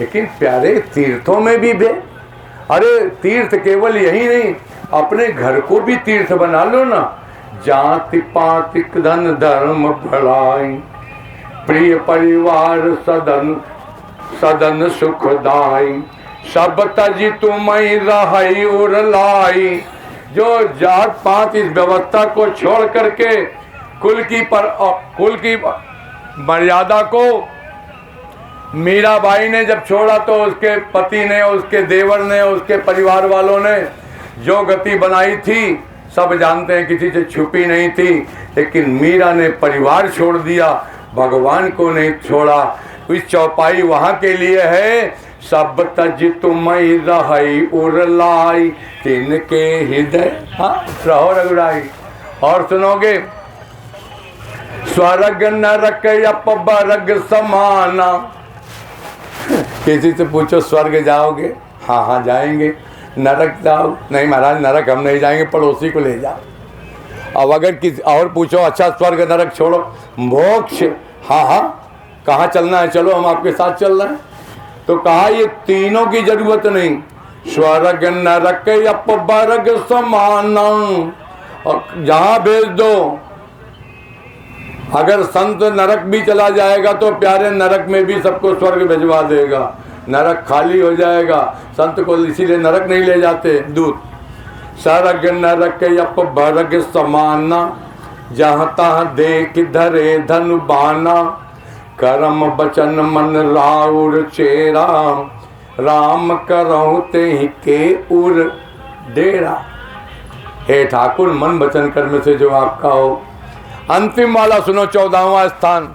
लेकिन प्यारे तीर्थों में भी अरे तीर्थ केवल यही नहीं, अपने घर को भी तीर्थ बना लो ना। जाति पाति धन धर्म बढ़ाई, प्रिय परिवार सदन सदन सुखदाई। सब तजी तुम्हें रहाई उर लाई। जो जात पात इस व्यवस्था को छोड़ करके कुल की मर्यादा को मीराबाई ने जब छोड़ा तो उसके पति ने, उसके देवर ने, उसके परिवार वालों ने जो गति बनाई थी सब जानते हैं, किसी से छुपी नहीं थी, लेकिन मीरा ने परिवार छोड़ दिया, भगवान को नहीं छोड़ा। इस चौपाई वहाँ के लिए है, सब तज तुम्हें रही उरलाई तिनके हृदय। हाँ रहो रघुराई। और सुनोगे, स्वर्ग नरक अपवर्ग समाना। किसी से पूछो स्वर्ग जाओगे? हाँ हाँ जाएंगे। नरक जाओ? नहीं महाराज नरक हम नहीं जाएंगे, पड़ोसी को ले जाओ। अब अगर किसी और पूछो, अच्छा स्वर्ग नरक छोड़ो, मोक्ष? हाँ हाँ कहाँ चलना है, चलो हम आपके साथ चल रहे हैं। तो कहा ये तीनों की जरूरत नहीं, स्वर्ग नरक अपवर्ग समाना, और जहाँ भेज दो। अगर संत नरक भी चला जाएगा तो प्यारे नरक में भी सबको स्वर्ग भिजवा देगा, नरक खाली हो जाएगा। संत को इसीलिए नरक नहीं ले जाते दूत। स्वर्ग नरक अपवर्ग समाना, जहाँ तहाँ देख धरे धनु बाना, करम बचन मन राउर चेरा, राम करहु तेहि के उर डेरा। हे ठाकुर मन वचन कर्म से जो आपका हो। अंतिम वाला सुनो, 14वां स्थान,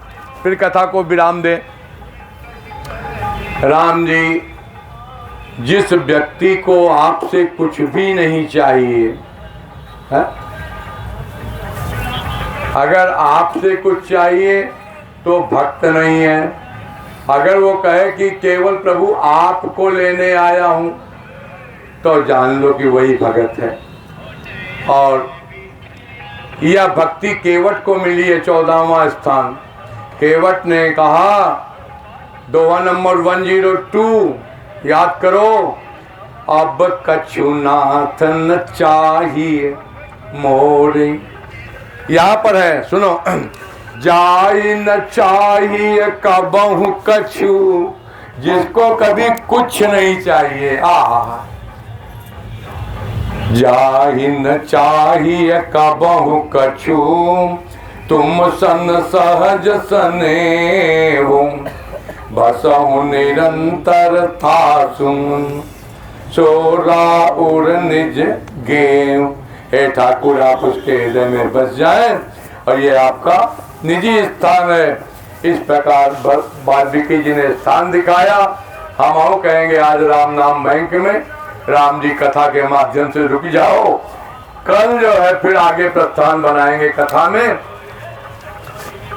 फिर कथा को विराम दे। राम जी, जिस व्यक्ति को आपसे कुछ भी नहीं चाहिए है? अगर आपसे कुछ चाहिए तो भक्त नहीं है। अगर वो कहे कि केवल प्रभु आपको लेने आया हूं, तो जान लो कि वही भगत है। और यह भक्ति केवट को मिली है, 14वां स्थान। केवट ने कहा, दोहा नंबर 102 याद करो, अब कछु नाथ न चाहिए मोरे। यहाँ पर है सुनो, जाई न चाहिए कबहु कछु, जिसको कभी कुछ नहीं चाहिए। जाहि न चाहिए कबहु कछु, तुम सन सहज सनेहु, बसहु निरंतर था सुन, सोरा उर निज गेहूं। हे ठाकुर आप उसके हृदय में बस जाएं, और ये आपका निजी स्थान है। इस प्रकार वाल्मीकि जी ने स्थान दिखाया। हम आओ कहेंगे आज राम नाम बैंक में, राम जी कथा के माध्यम से रुक जाओ। कल जो है फिर आगे प्रस्थान बनाएंगे कथा में।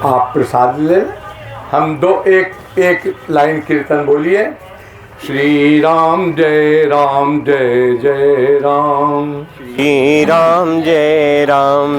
आप प्रसाद ले, हम एक लाइन कीर्तन बोलिए। श्री राम जय जय राम, श्री राम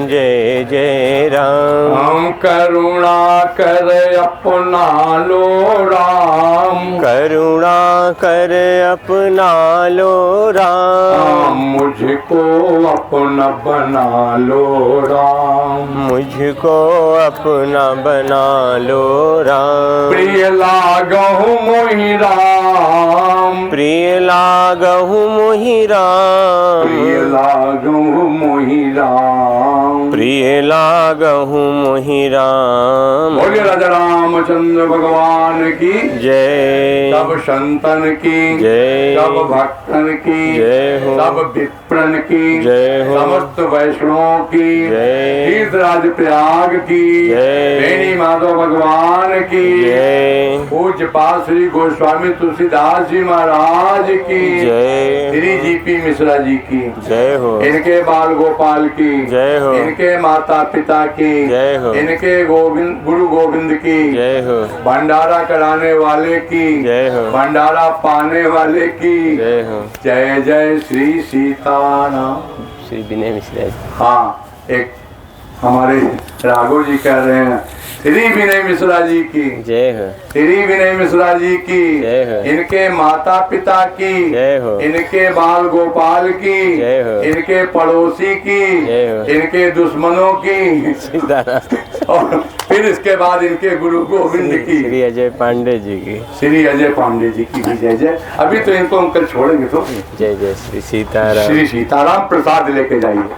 जय जय राम। हम करुणा कर अपना लो राम, करुणा कर अपना लो राम। मुझको अपना बना लो राम, मुझको अपना बना लो राम। प्रिय लागहु मोहि राम, प्रिय लागहु मोहि राम। प्रिय लागहु मोहि राम, प्रिय लागहु मोहि राम। बोलिए राजा रामचंद्र भगवान की जय, सब संतन की जय, सब भक्तन की जय हो, सब विप्रन की जय हो, समस्त वैष्णवों की जय, तीर्थराज प्रयाग की जय, बेनी माधव भगवान की जय, पूज्य पाद श्री गोस्वामी तुलसीदास जी महाराज की जय, श्री जीपी मिश्रा जी की जय हो, इनके बाल गोपाल की जय हो, इनके माता पिता की जय हो, इनके गुरु गोविंद की जय हो, भंडारा कराने वाले की जय हो, भंडारा पाने वाले की जय हो। जय जय श्री सीताराम। श्री विनय मिश्रा जी। हाँ, एक हमारे राघव जी कह रहे हैं, श्री विनय मिश्रा जी की जय हो, श्री विनय मिश्रा जी की जय हो, इनके माता पिता की जय हो, इनके बाल गोपाल की जय हो, इनके पड़ोसी की जय हो, इनके दुश्मनों की सीताराम। और फिर इसके बाद इनके गुरु गोविंद की, श्री अजय पांडे जी की, श्री अजय पांडे जी की भी जय जय। अभी तो इनको हम कल छोड़ेंगे तो जय जय श्री सीताराम। श्री सीताराम प्रसाद लेके जाइए।